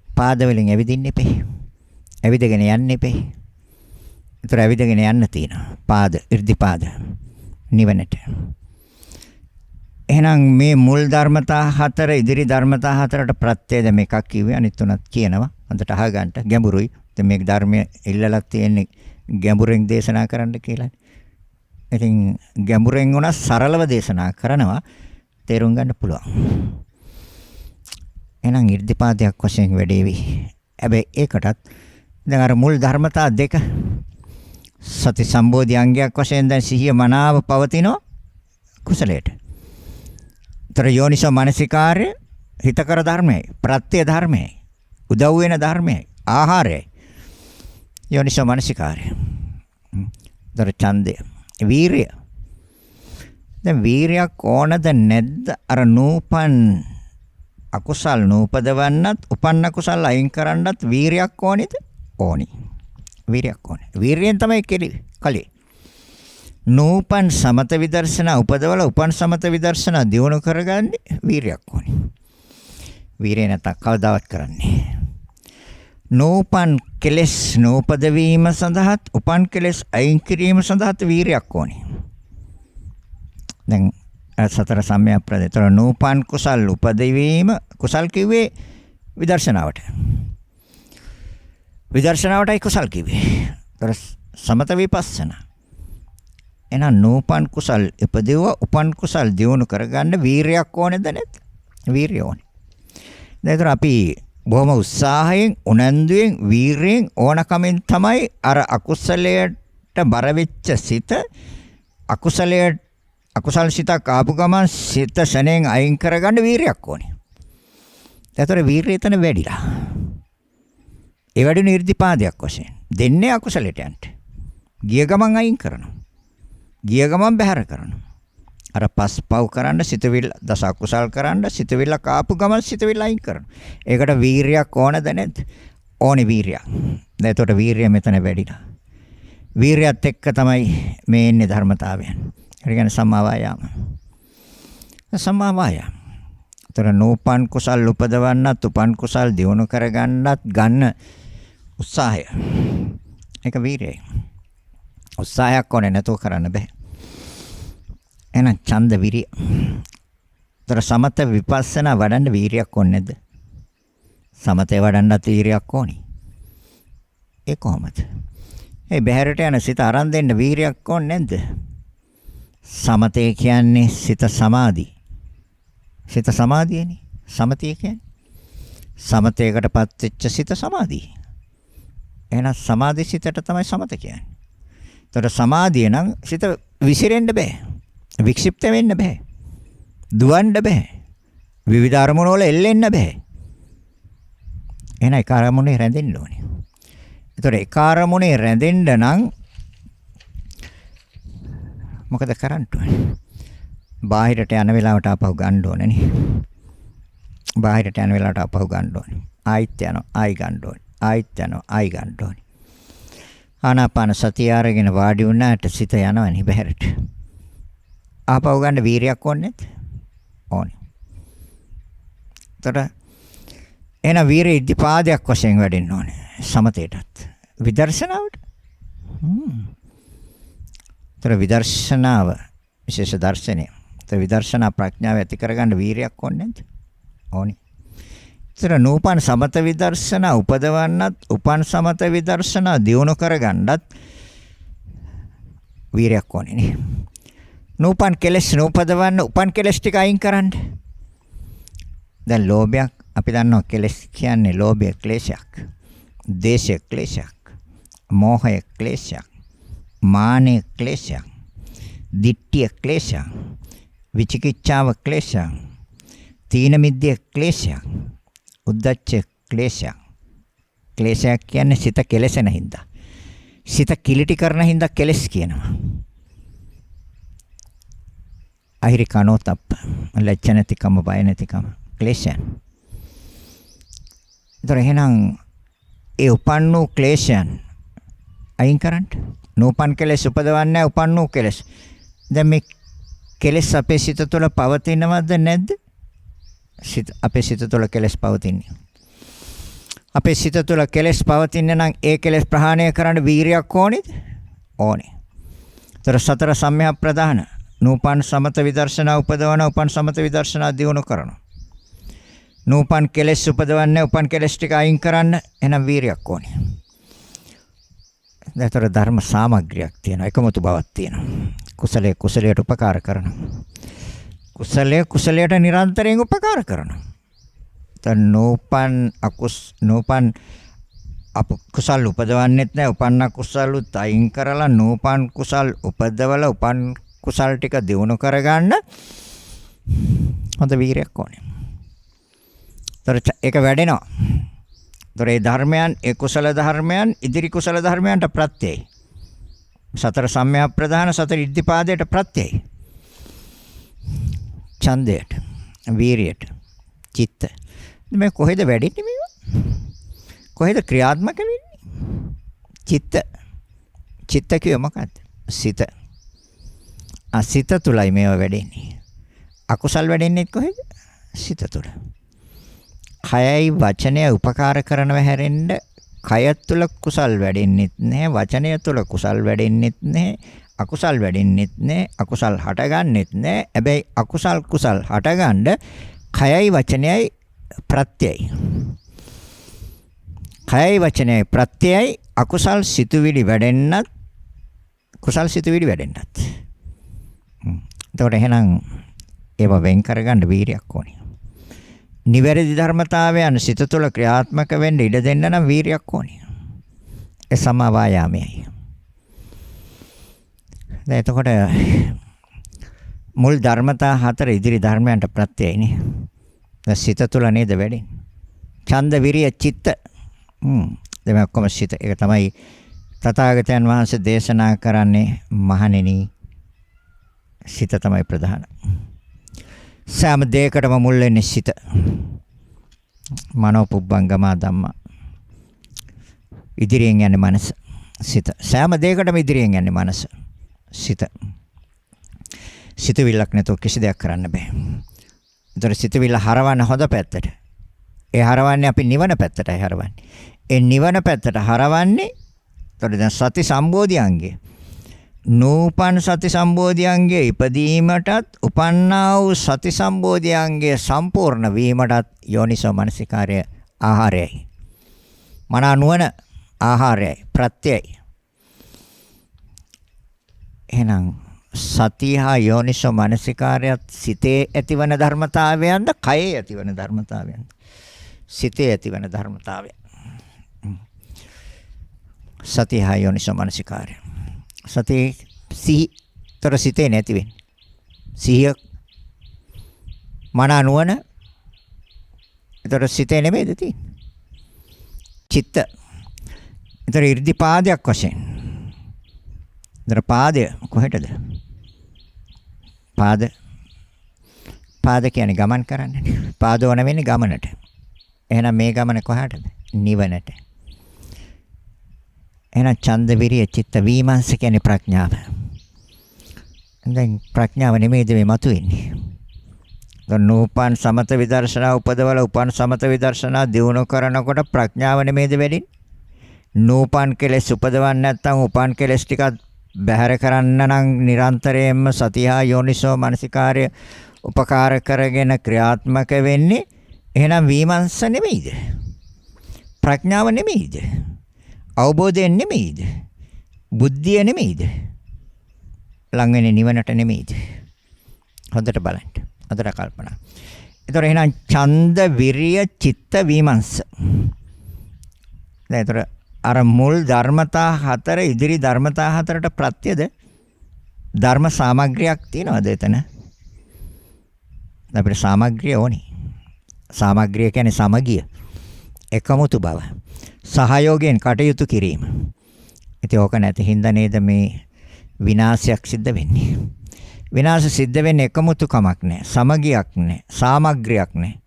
පාද වලින් ඇවිදින්න එපේ. ඇවිදගෙන යන්න එපේ. ඒතර ඇවිදගෙන යන්න තියෙනවා. පාද, irdipaad නිවනට. එහෙනම් මේ මුල් ධර්මතා හතර ඉදිරි ධර්මතා හතරට ප්‍රත්‍යද මේකක් කිව්වේ. අනිත් තුනත් කියනවා. හොඳට අහගන්න ගැඹුරුයි. ඉතින් මේ ධර්මයේ ඉල්ලලා තියෙන්නේ ගැඹුරෙන් දේශනා කරන්න කියලා. ඉතින් ගැඹුරෙන් උනත් සරලව දේශනා කරනවා. තේරුම් ගන්න පුළුවන්. එහෙනම් irdipaadයක් වශයෙන් වැඩේවි. හැබැයි ඒකටත් දැන් අර මුල් ධර්මතා දෙක සති සම්බෝධි අංගයක් වශයෙන් දැන් සිහිය මනාව පවතිනවා කුසලයට. තර යෝනිසෝ මනසිකාර්ය හිතකර ධර්මයයි, ප්‍රත්‍ය ධර්මයයි, උදව් වෙන ධර්මයයි, ආහාරයයි. යෝනිසෝ මනසිකාර්ය. තර ඡන්දය, වීරිය. දැන් වීරියක් ඕනද නැද්ද? අර නූපන් අකුසල් නූපදවන්නත් උපන්න කුසල් අයින් කරන්නත් වීරියක් ඕනේද? ඕනි. වීරියක් ඕනේ. වීරියෙන් තමයි කලේ. නූපන් සමත විදර්ශනා උපදවල උපන් සමත විදර්ශනා දියුණු කරගන්නේ වීරියක් ඕනේ. වීරිය නැත්නම් කවදාවත් කරන්නේ. නූපන් කෙලෙස් නූපද වීම සඳහාත් උපන් කෙලෙස් අයින් කිරීම සඳහාත් වීරියක් ඕනේ. දැන් සතර සම්‍යක් ප්‍රදේතර නූපන් කුසල් උපදවීම කුසල් කිව්වේ විදර්ශනාවට. විදර්ශනාවටයි කුසල් කිව්වේ. ඒතර සමත විපස්සනා. එහෙනම් නූපන් කුසල් උපදෙව උපන් කුසල් දියුණු කරගන්න වීරියක් ඕනේද නැද්ද? වීරිය ඕනේ. දැන් අපි බොහොම උත්සාහයෙන් උනන්දුවෙන් වීරියෙන් ඕනකමින් තමයි අර අකුසලයට බර වෙච්ච සිත අකුසල් සිතක් ආපු ගමන් සිත ශණයෙන් අයින් කරගන්න වීරියක් ඕනේ. ඒතර වීරිය එතන වැඩිලා. ඒ වැඩි irdipaadයක් වශයෙන් දෙන්නේ අකුසලයට යන්න. ගිය ගමන් අයින් කරනවා. ගිය ගමන් බැහැර කරනවා. අර පස්පව් කරන්න සිතවිල්ල දස අකුසල් කරන්න සිතවිල්ල කාපු ගමන් සිතවිල්ල අයින් කරනවා. ඒකට වීරියක් ඕනද නැද්ද? ඕනේ වීරියක්. දැන් ඒතකොට වීරිය මෙතන වැඩිලා. වීරියත් එක්ක තමයි මේ ඉන්නේ ධර්මතාවයන්. ඒ කියන්නේ සම්මා වායාම. සම්මා වායාම. ඒතර නූපන් කුසල් උපදවන්නත් උපන් කුසල් දියුණු කරගන්නත් ගන්න උත්සාහය. ඒක වීරියයි. උත්සාහයක් ඕනේ නැතුව කරන්න බෑ. එහෙනම් ඡන්ද විරිය. ඒතර සමත විපස්සනා වඩන්න වීරියක් ඕනේ නැද්ද? සමතේ වඩන්නත් වීරියක් ඕනේ. ඒ කොහොමද? ඒ බහැරට යන සිත අරන් දෙන්න වීරියක් ඕනේ නැද්ද? සමතේ කියන්නේ සිත සමාධි. සිත සමාධියනේ. සමතිය කියන්නේ. සමතේකටපත් වෙච්ච සිත සමාධිය. එහෙනම් සමාධි සිතට තමයි සමත කියන්නේ. ඒතර සමාධිය නම් සිත විසිරෙන්න බෑ. වික්ෂිප්ත වෙන්න බෑ. දුවන්න බෑ. විවිධ අරමුණු වල එල්ලෙන්න බෑ. එහෙනම් එක අරමුණේ රැඳෙන්න ඕනේ. ඒතර එක අරමුණේ රැඳෙන්න නම් මොකද කරන්න ඕනේ? බාහිරට යන වෙලාවට ආපහු ගන්න ඕනේ නේ. බාහිරට යන වෙලාවට ආපහු ගන්න ඕනේ. ආයිත් යනවා, ආයි ගන්න ඕනේ. ආයිත් යනවා, ආයි ගන්න ඕනේ. ආනාපාන සතිය අරගෙන වාඩි වුණාට සිත යනවනේ බහැරට. ආපහු ගන්න වීරියක් ඕනේ නැද්ද? ඕනේ. ඒතර එන වීරිය ඉද්ධිපාදයක් වශයෙන් වැඩෙන්න ඕනේ. සමතේටත්. විදර්ශනාවට. ඒතර විදර්ශනාව විශේෂ දර්ශනය. ඒතර විදර්ශනා ප්‍රඥාව ඇති කරගන්න වීරියක් ඕනේ නැද්ද? ඕනේ. ඒතර නූපන් සමත විදර්ශනා උපදවන්නත් උපන් සමත විදර්ශනා දියුණු කරගන්නත් වීරයක් ඕනේ නේ. නූපන් කෙලස් නූපදවන්න උපන් කෙලස් ටික අයින් කරන්න. දැන් ලෝභයක් අපි දන්නවා කෙලස් කියන්නේ ලෝභය ක්ලේශයක්. දේශය ක්ලේශයක්. මෝහය ක්ලේශයක්. මානය ක්ලේශයක්. දිට්ඨිය ක්ලේශයක්. විචිකිච්ඡාව ක්ලේශයක්. තීන මිද්දේ ක්ලේශයක්. උද්ධච්ච ක්ලේශයක්. ක්ලේශයක් කියන්නේ සිත කෙලසෙන හින්දා. සිත කිලිටි කරන හින්දා කෙලස් කියනවා. අහිරිකනෝතප්ප ලැජ්ජ නැතිකම බය නැතිකම ක්ලේශයන්. ඒතර එහෙනම් ඒ උපන්නු ක්ලේශයන් අයින් කරන්න. නූපන් කෙලස් උපදවන්නේ උපන්නු කෙලස්. දැන් මේ කෙලස් අපේ සිත තුළ පවතිනවද නැද්ද? අපේ සිත තුළ කෙලස් පවතින්නේ. අපේ සිත තුළ කෙලස් පවතින්නේ නම් ඒ කෙලස් ප්‍රහාණය කරන්න වීරියක් ඕනේද? ඕනේ. ඒතර සතර සම්‍යක් ප්‍රදාන නූපන් සමත විදර්ශනා උපදවන උපන් සමත විදර්ශනා දියුණු කරනවා. නූපන් කෙලස් උපදවන්නේ උපන් කෙලස් ටික අයින් කරන්න එහෙනම් වීරියක් ඕනේ. ඒතර ධර්ම සාමග්‍රියක් තියෙනවා. එකමුතු බවක් තියෙනවා. කුසලයේ කුසලයට උපකාර කරනවා. කුසලයේ කුසලයට නිරන්තරයෙන් උපකාර කරනවා. දැන් නූපන් කුසල් උපදවන්නෙත් නැහැ. උපන්න කුසලුත් අයින් කරලා නූපන් කුසල් උපදවලා උපන් කුසල් ටික දියුණු කරගන්න හොඳ වීරයක් ඕනේ. ඒක වැඩෙනවා. ඒතර ඒ ධර්මයන් ඒ කුසල ධර්මයන් ඉදිරි කුසල ධර්මයන්ට ප්‍රත්‍යයයි. සතර සම්‍යක් ප්‍රදාන සතර ඉද්ධිපාදයට ප්‍රත්‍යයයි. ඡන්දයට, වීරියට, චිත්ත. මේ කොහෙද වැඩින්නේ මේවා? කොහෙද ක්‍රියාත්මක වෙන්නේ? චිත්ත කිය මොකක්ද? සිත. සිත තුලයි මේවා වැඩෙන්නේ. අකුසල් වැඩෙන්නේ කොහෙද? සිත තුල. කයයි වචනය උපකාර කරනව හැරෙන්න කය තුල කුසල් වැඩෙන්නෙත් නැහැ, වචනය තුල කුසල් වැඩෙන්නෙත් නැහැ, අකුසල් වැඩෙන්නෙත් නැහැ, අකුසල් හටගන්නෙත් නැහැ. හැබැයි අකුසල් කුසල් හටගන්න කයයි වචනයයි ප්‍රත්‍යයයි. කයයි වචනයයි ප්‍රත්‍යයයි අකුසල් සිතුවිලි වැඩෙන්නත් කුසල් සිතුවිලි වැඩෙන්නත්. එතකොට එහෙනම් ඒව වෙන් කරගන්න වීරියක් ඕනේ. නිවැරදි ධර්මතාවයන් සිත තුළ ක්‍රියාත්මක වෙන්න ඉඩ දෙන්න නම් වීරියක් ඕනේ. ඒ සමා වායාමයයි. දැන් එතකොට මුල් ධර්මතා හතර ඉදිරි ධර්මයන්ට ප්‍රත්‍යයයිනේ. දැන් සිත තුළ නේද වැඩෙන්නේ. ඡන්ද විරිය චිත්ත. දැන් ඔක්කොම සිත. ඒක තමයි තථාගතයන් වහන්සේ දේශනා කරන්නේ මහණෙනි. සිත තමයි ප්‍රධාන. සෑම දෙයකටම මුල් වෙන්නේ සිත. මනෝ පුබ්බංගම ධම්මා. ඉදිරියෙන් යන්නේ මනස. සිත. සෑම දෙයකටම ඉදිරියෙන් යන්නේ මනස. සිත. සිතවිල්ලක් නැතුව කිසි දෙයක් කරන්න බෑ. ඒතර සිතවිල්ල හරවන්න හොඳ පැත්තට. ඒ හරවන්නේ අපි නිවන පැත්තටයි හරවන්නේ. ඒ නිවන පැත්තට හරවන්නේ ඒතර දැන් සති සම්බෝධියංගය. නූපන් සති සම්බෝධියංගයේ ඉපදීමටත් උපන්නා වූ සති සම්බෝධියංගයේ සම්පූර්ණ වීමටත් යෝනිසෝ මනසිකාරය ආහාරයයි. මන නුවණ ආහාරයයි ප්‍රත්‍යයයි. එහෙනම් සතිහා යෝනිසෝ මනසිකාරයත් සිතේ ඇතිවන ධර්මතාවයන්ද කයේ ඇතිවන ධර්මතාවයන්ද? සිතේ ඇතිවන ධර්මතාවය. සතිහා යෝනිසෝ මනසිකාරය. සති සිහිතර සිතේ නැති වෙන්නේ. සිහිය මන නුවණ. ඒතර සිතේ නෙමෙයිද තියෙන්නේ? චිත්ත. ඒතර 이르දිපාදයක් වශයෙන්. ඒතර පාදය කොහෙටද? පාද කියන්නේ ගමන් කරන්නේ. පාදෝන වෙන්නේ ගමනට. එහෙනම් මේ ගමන කොහාටද? නිවනට. එහෙනම් ඡන්ද විරිය චිත්ත විමර්ශ කියන්නේ ප්‍රඥාව. දැන් ප්‍රඥාව නෙමෙයිද මේ මතුවෙන්නේ? නූපන් සමත විදර්ශනා උපදවල උපන් සමත විදර්ශනා දියුණු කරනකොට ප්‍රඥාව නෙමෙයිද වැඩින්නේ? නූපන් කෙලෙස් උපදවන්නේ නැත්නම් උපන් කෙලෙස් ටිකක් බැහැර කරන්න නම් නිරන්තරයෙන්ම සතිහා යෝනිසෝ මනසිකාර්ය උපකාර කරගෙන ක්‍රියාත්මක වෙන්නේ. එහෙනම් විමර්ශ නෙමෙයිද? ප්‍රඥාව නෙමෙයිද? අවබෝධය නෙමෙයිද? බුද්ධිය නෙමෙයිද? ළඟ වෙන්නේ නිවනට නෙමෙයිද? හොඳට බලන්න. අදට කල්පනා. ඒතර එහෙනම් ඡන්ද විරිය චිත්ත විමර්ශ. දැන් ඒතර අර මුල් ධර්මතා හතර ඉදිරි ධර්මතා හතරට ප්‍රත්‍යද ධර්ම සාමග්‍රියක් තියෙනවද එතන? අපිට සාමග්‍රිය ඕනි. සාමග්‍රිය කියන්නේ සමගිය. එකමුතු බව. සහයෝගයෙන් කටයුතු කිරීම. ඉතින් ඕක නැති හින්දා නේද මේ විනාශයක් සිද්ධ වෙන්නේ. විනාශ සිද්ධ වෙන්නේ එකමුතුකමක් නැහැ. සමගියක් නැහැ. සාමග්‍රියක් නැහැ.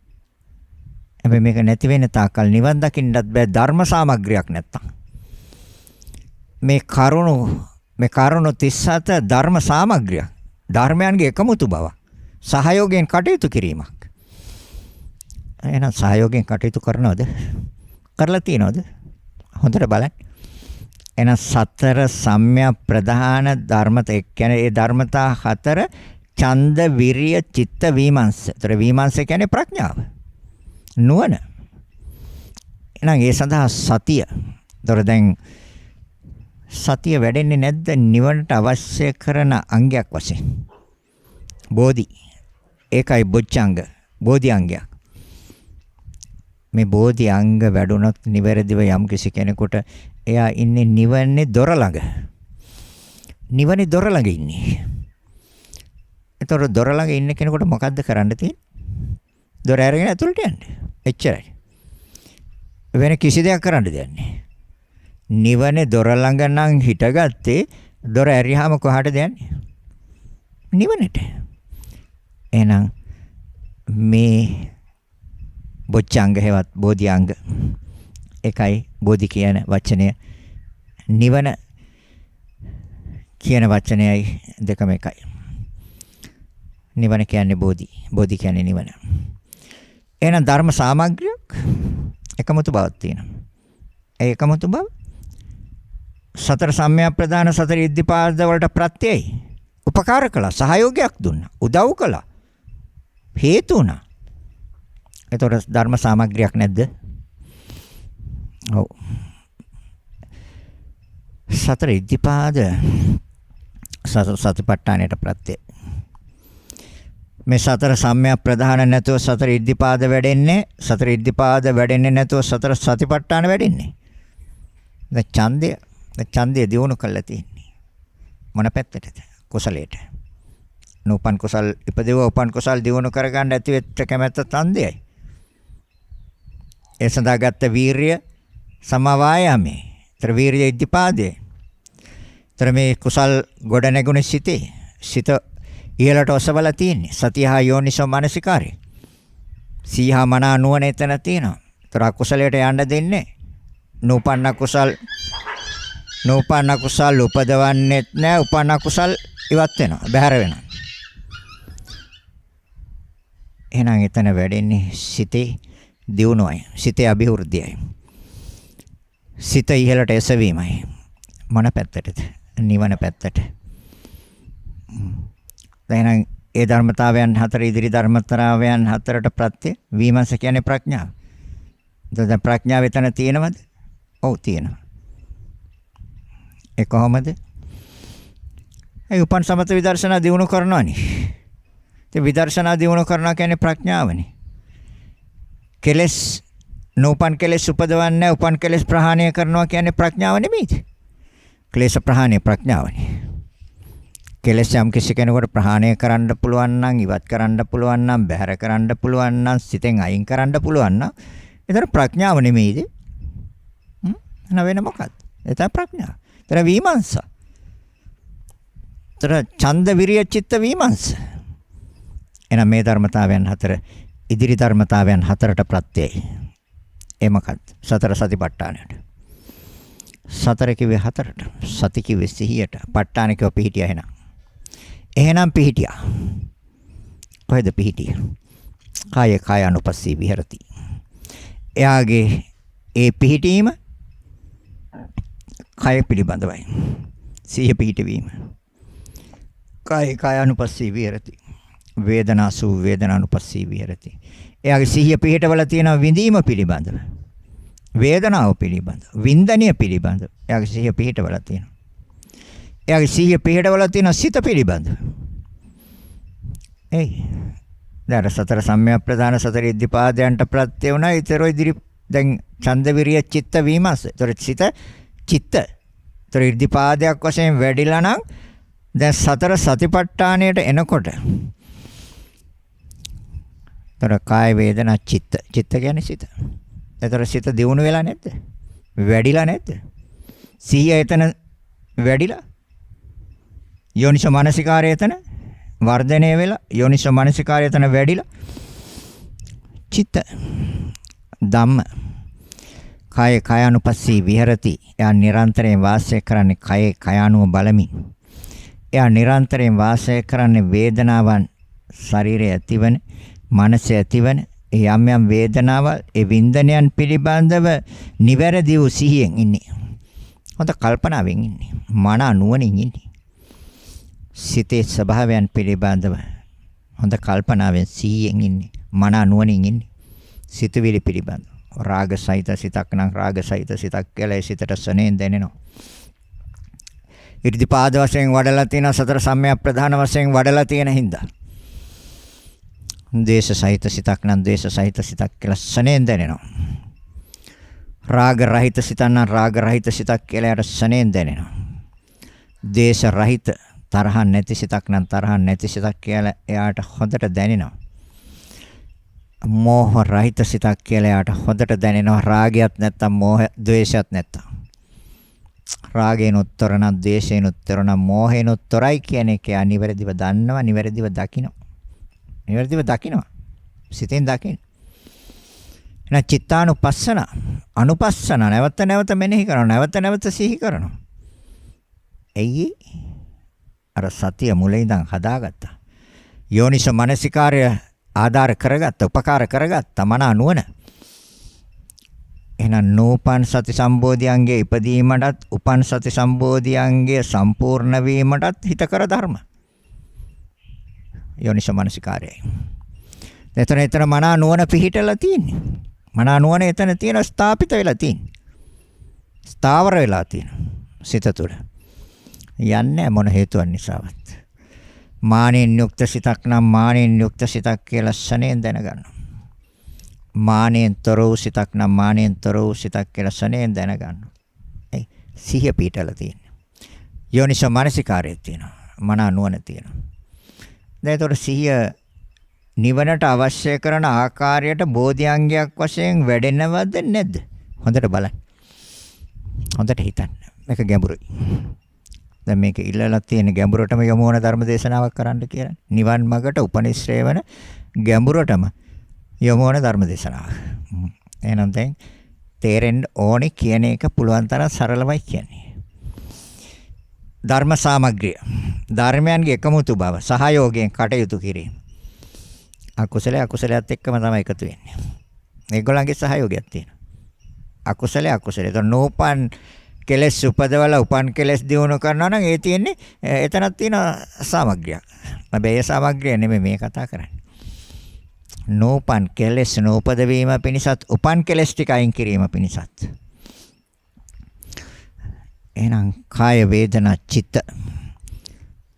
හැබැයි මේක නැති වෙන තාක්කල් නිවන් දකින්නත් බෑ ධර්ම සාමග්‍රියක් නැත්තම්. මේ කරුණු 37 ධර්ම සාමග්‍රිය. ධර්මයන්ගේ එකමුතු බව. සහයෝගයෙන් කටයුතු කිරීමක්. එහෙනම් සහයෝගයෙන් කටයුතු කරනවද? කරලා තියනවද? හොඳට බලන්න. එහෙනම් සතර සම්‍යක් ප්‍රධාන ධර්මත කියන්නේ ඒ ධර්මතා හතර ඡන්ද විරිය චිත්ත විමර්ශ. ඒතර විමර්ශ කියන්නේ ප්‍රඥාව. නුවණ. එහෙනම් ඒ සඳහා සතිය. ඒතර දැන් සතිය වැඩෙන්නේ නැද්ද නිවනට අවශ්‍ය කරන අංගයක් වශයෙන්? බෝධි. ඒකයි බොච්චංග. බෝධි අංගයක්. මේ බෝධි අංග වැඩුණොත් නිවැරදිව යම් කිසි කෙනෙකුට එයා ඉන්නේ නිවන්නේ දොර ළඟ. නිවනේ දොර ළඟ ඉන්නේ. ඒතර දොර ළඟ ඉන්න කෙනෙකුට මොකද්ද කරන්න තියෙන්නේ? දොර අරගෙන ඇතුළට යන්න. එච්චරයි. වෙන කිසි දෙයක් කරන්න දෙයක් නැහැ. නිවනේ දොර ළඟ නම් හිටගත්තේ දොර ඇරියාම කොහාටද යන්නේ? නිවනට. එහෙනම් මේ බොච්චංග හේවත් බෝධි අංග එකයි බෝධි කියන වචනය නිවන කියන වචනයයි දෙකම එකයි. නිවන කියන්නේ බෝධි. බෝධි කියන්නේ නිවන. එහෙනම් ධර්ම සාමග්‍රියක් එකමුතු බවක් තියෙනවා. ඒ එකමුතු බව සතර සම්‍යක් ප්‍රදාන සතර ඉද්ධිපාද වලට ප්‍රත්‍යයයි. උපකාර කළා, සහයෝගයක් දුන්නා, උදව් කළා, හේතු වුණා. ඒතකොට ධර්ම සාමග්‍රියක් නැද්ද? ඔව්. සතර ඉද්ධිපාද සතිපට්ඨානයට ප්‍රත්‍යය. මේ සතර සම්‍යක් ප්‍රධාන නැතුව සතර ඉද්ධිපාද වැඩෙන්නේ, සතර ඉද්ධිපාද වැඩෙන්නේ නැතුව සතර සතිපට්ඨාන වැඩෙන්නේ. ඡන්දය දියුණු කළා තියෙන්නේ. මොන පැත්තටද? කුසලයට. නූපන් කුසල් ඉපදෙව උපන් කුසල් දියුණු කරගන්න ඇති වෙච්ච කැමැත්ත ඡන්දයයි. ඒ සඳහා ගත්ත වීරිය සමවායමේ. ତර වීරිය ඉද්ධිපාදේ. තර මේ කුසල් ගොඩ නැගුණේ සිතේ. සිත ඉහළට ඔසවලා තියෙන්නේ. සතියහා යෝනිසෝ මනසිකාරේ. සීහා මනා නුවණ එතන තියෙනවා. තර අකුසලයට යන්න දෙන්නේ. නූපන්න කුසල් උපදවන්නෙත් නැහැ. උපන්න කුසල් ඉවත් වෙනවා. බැහැර වෙනවා. එහෙනම් එතන වැඩෙන්නේ සිතේ දියුණුවයි. සිතේ අභිවෘද්ධියයි. සිත ඉහළට එසවීමයි. මොන පැත්තටද? නිවන පැත්තට. එහෙනම් ඒ ධර්මතාවයන් හතර ඉදිරි ධර්මතාවයන් හතරට ප්‍රත්‍ය විමර්ශ කියන්නේ ප්‍රඥාව. දැන් ප්‍රඥාව එතන තියෙනවද? ඔව් තියෙනවා. ඒ කොහොමද? ඒ උපන් සමත විදර්ශනා දියුණු කරනවනේ. ඒ විදර්ශනා දියුණු කරනවා කියන්නේ ප්‍රඥාවනේ. කෙලස් නෝපන් කෙලස් උපදවන්නේ උපන් කෙලස් ප්‍රහාණය කරනවා කියන්නේ ප්‍රඥාව නෙමෙයිද? ක්ලේශ ප්‍රහාණය ප්‍රඥාවනේ. කෙලස් යම් කිසි කෙනෙකුට ප්‍රහාණය කරන්න පුළුවන් නම්, ඉවත් කරන්න පුළුවන් නම්, බැහැර කරන්න පුළුවන් නම්, සිතෙන් අයින් කරන්න පුළුවන් නම්, ඒතර ප්‍රඥාව නෙමෙයිද? වෙන මොකක්ද? ඒ තමයි ප්‍රඥාව. ඒතර විමර්ශන. ඒතර ඡන්ද විරිය චිත්ත විමර්ශන. එහෙනම් මේ ධර්මතාවයන් හතර ඉදිරි ධර්මතාවයන් හතරට ප්‍රත්‍යයයි. ඒ මොකක්ද? සතර සතිපට්ඨානයට. සතර කිව්වේ හතරට, සති කිව්වේ සිහියට, ප ဋ ාණ කිව්ව පිහිටියා එහෙනම්. එහෙනම් පිහිටියා. කොහෙද පිහිටියේ? කාය කායानुපස්සී විහෙරති. එයාගේ ඒ පිහිටීම කාය පිළිබඳවයි. සිහිය පිහිටවීම. කාය කායानुපස්සී විහෙරති. වේදනාසු වේදනානුපස්සී විහෙරති. එයාගේ සිහිය පිහිටවල තියෙන විඳීම පිළිබඳව. වේදනාව පිළිබඳව, වින්දනීය පිළිබඳව. එයාගේ සිහිය පිහිටවල තියෙනවා. එයාගේ සිහිය පිහිටවල තියෙන සිත පිළිබඳව. එයි. දැන් සතර සම්‍යක් ප්‍රදාන සතර ඉද්ධිපාදයන්ට ප්‍රත්‍ය වුණා. ඊතර ඉදිරි දැන් ඡන්ද විරිය චිත්ත විමර්ශ. ඒතර සිත චිත්ත. ඒතර ඉද්ධිපාදයක් වශයෙන් වැඩිලා නම් දැන් සතර සතිපට්ඨානයට එනකොට ඒතර කාය වේදනා චිත්ත. චිත්ත කියන්නේ සිත. ඒතර සිත දියුණු වෙලා නැද්ද? වැඩිලා නැද්ද? සිහිය එතන වැඩිලා. යෝනිසෝ මානසිකාරය එතන වර්ධනය වෙලා. යෝනිසෝ මානසිකාරය එතන වැඩිලා. චිත්ත ධම්ම කාය කායानुපස්සී විහෙරති. එයා නිරන්තරයෙන් වාසය කරන්නේ කයේ කයානුව බලමින්. එයා නිරන්තරයෙන් වාසය කරන්නේ වේදනාවන් ශරීරයේ ඇතිවන, මනසේ ඇතිවන යම් යම් වේදනාවල්, ඒ වින්දනයන් පිළිබඳව නිවැරදි වූ සිහියෙන් ඉන්නේ. හොඳ කල්පනාවෙන් ඉන්නේ. මන නුවණින් ඉන්නේ. සිතේ ස්වභාවයන් පිළිබඳව හොඳ කල්පනාවෙන් සිහියෙන් ඉන්නේ. මන නුවණින් ඉන්නේ. සිතුවිලි පිළිබඳව. රාග සහිත සිතක් නම් රාග සහිත සිතක් කියලා ඒ සිතට සනෙන් දැනෙනවා. ඉර්ධිපාද වශයෙන් වඩලා තියෙන සතර සම්‍යක් ප්‍රධාන වශයෙන් වඩලා තියෙන හින්දා. දේශ සහිත සිතක් නම් දේශ සහිත සිතක් කියලා සනෙන් දැනෙනවා. රාග රහිත සිතක් නම් රාග රහිත සිතක් කියලා යට සනෙන් දැනෙනවා. දේශ රහිත තරහ නැති සිතක් නම් තරහ නැති සිතක් කියලා එයාට හොඳට දැනෙනවා. මෝහ රහිත සිතක් කියලා එයාට හොඳට දැනෙනවා. රාගයක් නැත්තම් මෝහ, ද්වේෂයක් නැත්තම්. රාගයෙන් උත්තර නම්, ද්වේෂයෙන් උත්තර නම්, මෝහයෙන් උත්තරයි කියන එක අනිවැරදිව දන්නවා, නිවැරදිව දකිනවා. නිවැරදිව දකිනවා. සිතෙන් දකින්න. එහෙනම් චිත්තානුපස්සන, අනුපස්සන නැවත නැවත මෙනෙහි කරනවා, නැවත නැවත සිහි කරනවා. එයි අර සතිය මුලින් ඉඳන් හදාගත්තා. යෝනිසෝ මනසිකාර්ය ආධාර කරගත්ත, උපකාර කරගත්ත මන නුවණ. එහෙනම් නූපන් සති සම්බෝධියංගේ ඉපදීමටත් උපන් සති සම්බෝධියංගේ සම්පූර්ණ වීමටත් හිතකර ධර්ම. යෝනිසෝ මනසිකාරයයි. එතන මන නුවණ පිහිටලා තියෙන්නේ. මන නුවණ එතන තියෙන ස්ථාපිත වෙලා තියෙන්නේ. ස්ථාවර වෙලා තියෙනවා සිත තුළ. යන්නේ මොන හේතුවක් නිසාවත්. මානෙන් යුක්ත සිතක් නම් මානෙන් යුක්ත සිතක් කියලා සනෙන් දැනගන්නවා. මානෙන් තොර වූ සිතක් නම් මානෙන් තොර වූ සිතක් කියලා සනෙන් දැනගන්නවා. ඒ සිහිය පිටලා තියෙනවා. යෝනිසෝ මානසිකාරය තියෙනවා. මන නුවණ තියෙනවා. දැන් ඒතකොට සිහිය නිවනට අවශ්‍ය කරන ආකාරයට බෝධිඅංගයක් වශයෙන් වැඩෙනවද නැද්ද? හොඳට බලන්න. හොඳට හිතන්න. මේක ගැඹුරුයි. දැන් මේක ඉල්ලලා තියෙන ගැඹුරටම යොමු වන ධර්ම දේශනාවක් කරන්න කියලා. නිවන් මාර්ගට උපනිශ්‍රේ වන ගැඹුරටම යොමු වන ධර්ම දේශනාවක්. එහෙනම් දැන් තේරෙන්න ඕනේ කියන එක පුළුවන් තරම් සරලවයි කියන්නේ. ධර්ම සාමග්‍රිය. ධර්මයන්ගේ එකමුතු බව සහයෝගයෙන් කටයුතු කිරීම. අකුසලයට එක්කම තමයි එකතු වෙන්නේ. ඒගොල්ලන්ගේ සහයෝගයක් තියෙනවා. අකුසලයේ ඒතර නෝපන් කෙලස් උපදවලා උපන් කෙලස් දිනු කරනවා නම් ඒ තියෙන්නේ එතනක් තියෙන සාමග්‍රියක්. හැබැයි ඒ සාමග්‍රිය නෙමෙයි මේ කතා කරන්නේ. නෝපන් කෙලස් නෝපද වීම පිණිසත් උපන් කෙලස් ටික අයින් කිරීම පිණිසත්. එහෙනම් කාය වේදනා චිත්ත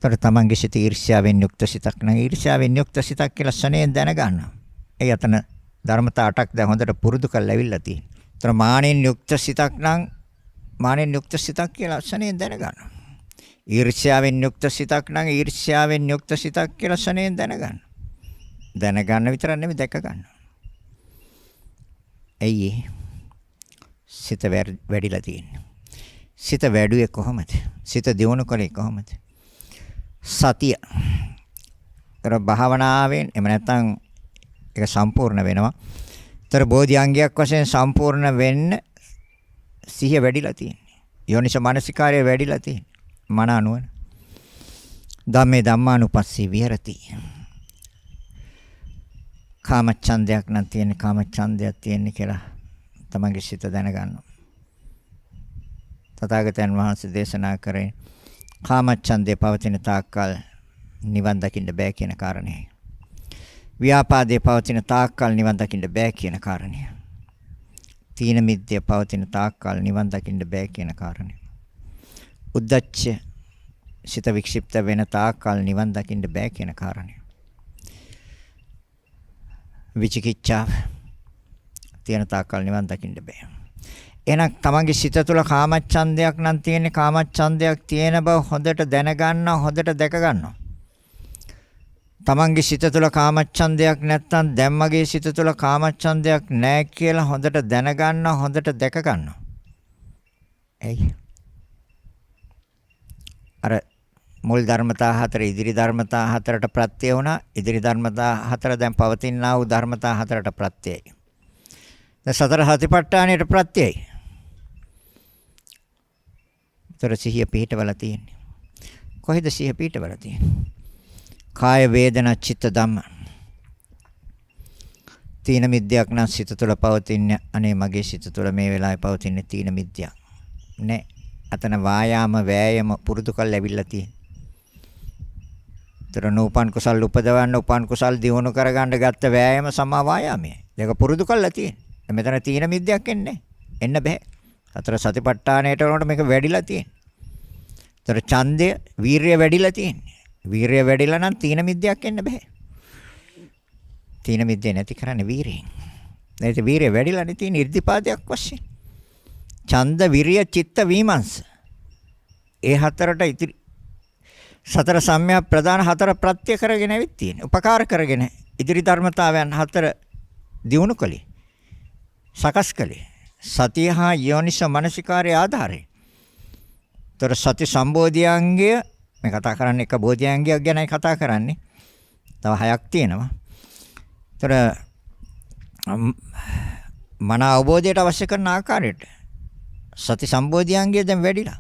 තර තමන්ගේ සිත ඊර්ෂ්‍යාවෙන් යුක්ත සිතක් නම් ඊර්ෂ්‍යාවෙන් යුක්ත සිතක් කියලා ශනේන් දැනගන්නවා. ඒ යතන ධර්මතා 8ක් දැන් හොඳට පුරුදු කරලා ඇවිල්ලා තියෙනවා. තර මානෙන් යුක්ත සිතක් නම් මානෙන් යුක්ත සිතක් කියලා ශනේන් දැනගන්නවා. ඊර්ෂ්‍යාවෙන් යුක්ත සිතක් නම් ඊර්ෂ්‍යාවෙන් යුක්ත සිතක් කියලා ශනේන් දැනගන්නවා. දැනගන්න විතරක් නෙමෙයි දැක ගන්නවා. ඇයි සිත වැඩිලා තියෙන්නේ? සිත වැඩුවේ කොහොමද? සිත දියුණු කළේ කොහොමද? සතිය. ඒතර භාවනාවෙන් එහෙම නැත්නම් ඒක සම්පූර්ණ වෙනවා. ඒතර බෝධිඅංගයක් වශයෙන් සම්පූර්ණ වෙන්න සිහිය වැඩිලා තියෙන්නේ. යෝනිස මානසිකාර්යය වැඩිලා තියෙන්නේ. මන අනුවන. ධම්මේ ධම්මානුපස්සී විහෙරති. කාමච්ඡන්දයක් නම් තියෙන්නේ කාමච්ඡන්දයක් තියෙන්නේ කියලා තමන්ගේ සිත දැනගන්නවා. තථාගතයන් වහන්සේ දේශනා කරේ කාමච්ඡන්දේ පවතින තාක්කල් නිවන් දකින්න බෑ කියන කාරණේ. ව්‍යාපාදේ පවතින තාක්කල් නිවන් දකින්න බෑ කියන කාරණේ. තීන මිද්දේ පවතින තාක්කල් නිවන් දකින්න බෑ කියන කාරණේ. උද්ධච්ච සිත වික්ෂිප්ත වෙන තාක්කල් නිවන් දකින්න බෑ කියන කාරණේ. විචිකිච්ඡා තියෙන තාක්කල් නිවන් දකින්න බෑ. එහෙනම් තමන්ගේ සිත තුළ කාමච්ඡන්දයක් නම් තියෙන්නේ කාමච්ඡන්දයක් තියෙන බව හොඳට දැනගන්න හොඳට දැක ගන්නවා. තමන්ගේ සිත තුළ කාමච්ඡන්දයක් නැත්නම් දැම්මගේ සිත තුළ කාමච්ඡන්දයක් නැහැ කියලා හොඳට දැනගන්න හොඳට දැක ගන්නවා. එයි. අර මුල් ධර්මතා හතර ඉදිරි ධර්මතා හතරට ප්‍රත්‍ය වුණා. ඉදිරි ධර්මතා හතර දැන් පවතිනා වූ ධර්මතා හතරට ප්‍රත්‍යයයි. දැන් සතර සතිපට්ඨානයට ප්‍රත්‍යයයි. තොර සිහිය පිහිටවලා තියෙන්නේ. කොහෙද සිහිය පිහිටවලා තියෙන්නේ? කාය වේදනා චිත්ත ධම්ම. තීන මිද්‍යක් නම් සිත තුළ පවතින්නේ අනේ මගේ සිත තුළ මේ වෙලාවේ පවතින්නේ තීන මිද්‍යක්. නෑ. අතන වායාම වෑයම පුරුදු කරලා ඇවිල්ලා තියෙන්නේ. තර නූපන් කුසල් උපදවන්න උපන් කුසල් දියුණු කරගන්න ගත්ත වෑයම සමා වායාමයි. ඒක පුරුදු කරලා තියෙන්නේ. මෙතන තීන මිද්‍යක් එන්නේ. එන්න බෑ. සතර සතිපට්ඨානයට වුණාට මේක වැඩිලා තියෙන්නේ. තර ඡන්දය, වීරිය වැඩිලා තියෙන්නේ. වීරිය වැඩිලා නම් තීන මිද්‍යක් එන්න බෑ. තීන මිද්‍ය නැති කරන්නේ වීරියෙන්. නැති වීරිය වැඩිලා නේ තියෙන ඉර්ධිපාදයක් වශයෙන්. ඡන්ද, විරිය, චිත්ත, විමර්ශ. ඒ හතරට ඉතිරි සතර සම්‍යක් ප්‍රදාන හතර ප්‍රත්‍ය කරගෙන ඇවිත් තියෙන්නේ. උපකාර කරගෙන ඉදිරි ධර්මතාවයන් හතර දියුණු කළේ. සකස් කළේ. සතිය හා යෝනිස මනසිකාරයේ ආධාරයෙන්. ତොර සති සම්බෝධියංගය මේ කතා කරන්නේ එක බෝධියංගයක් ගැනයි කතා කරන්නේ. තව 6ක් තියෙනවා. ତොර මන අවබෝධයට අවශ්‍ය කරන ආකාරයට සති සම්බෝධියංගය දැන් වැඩිලා.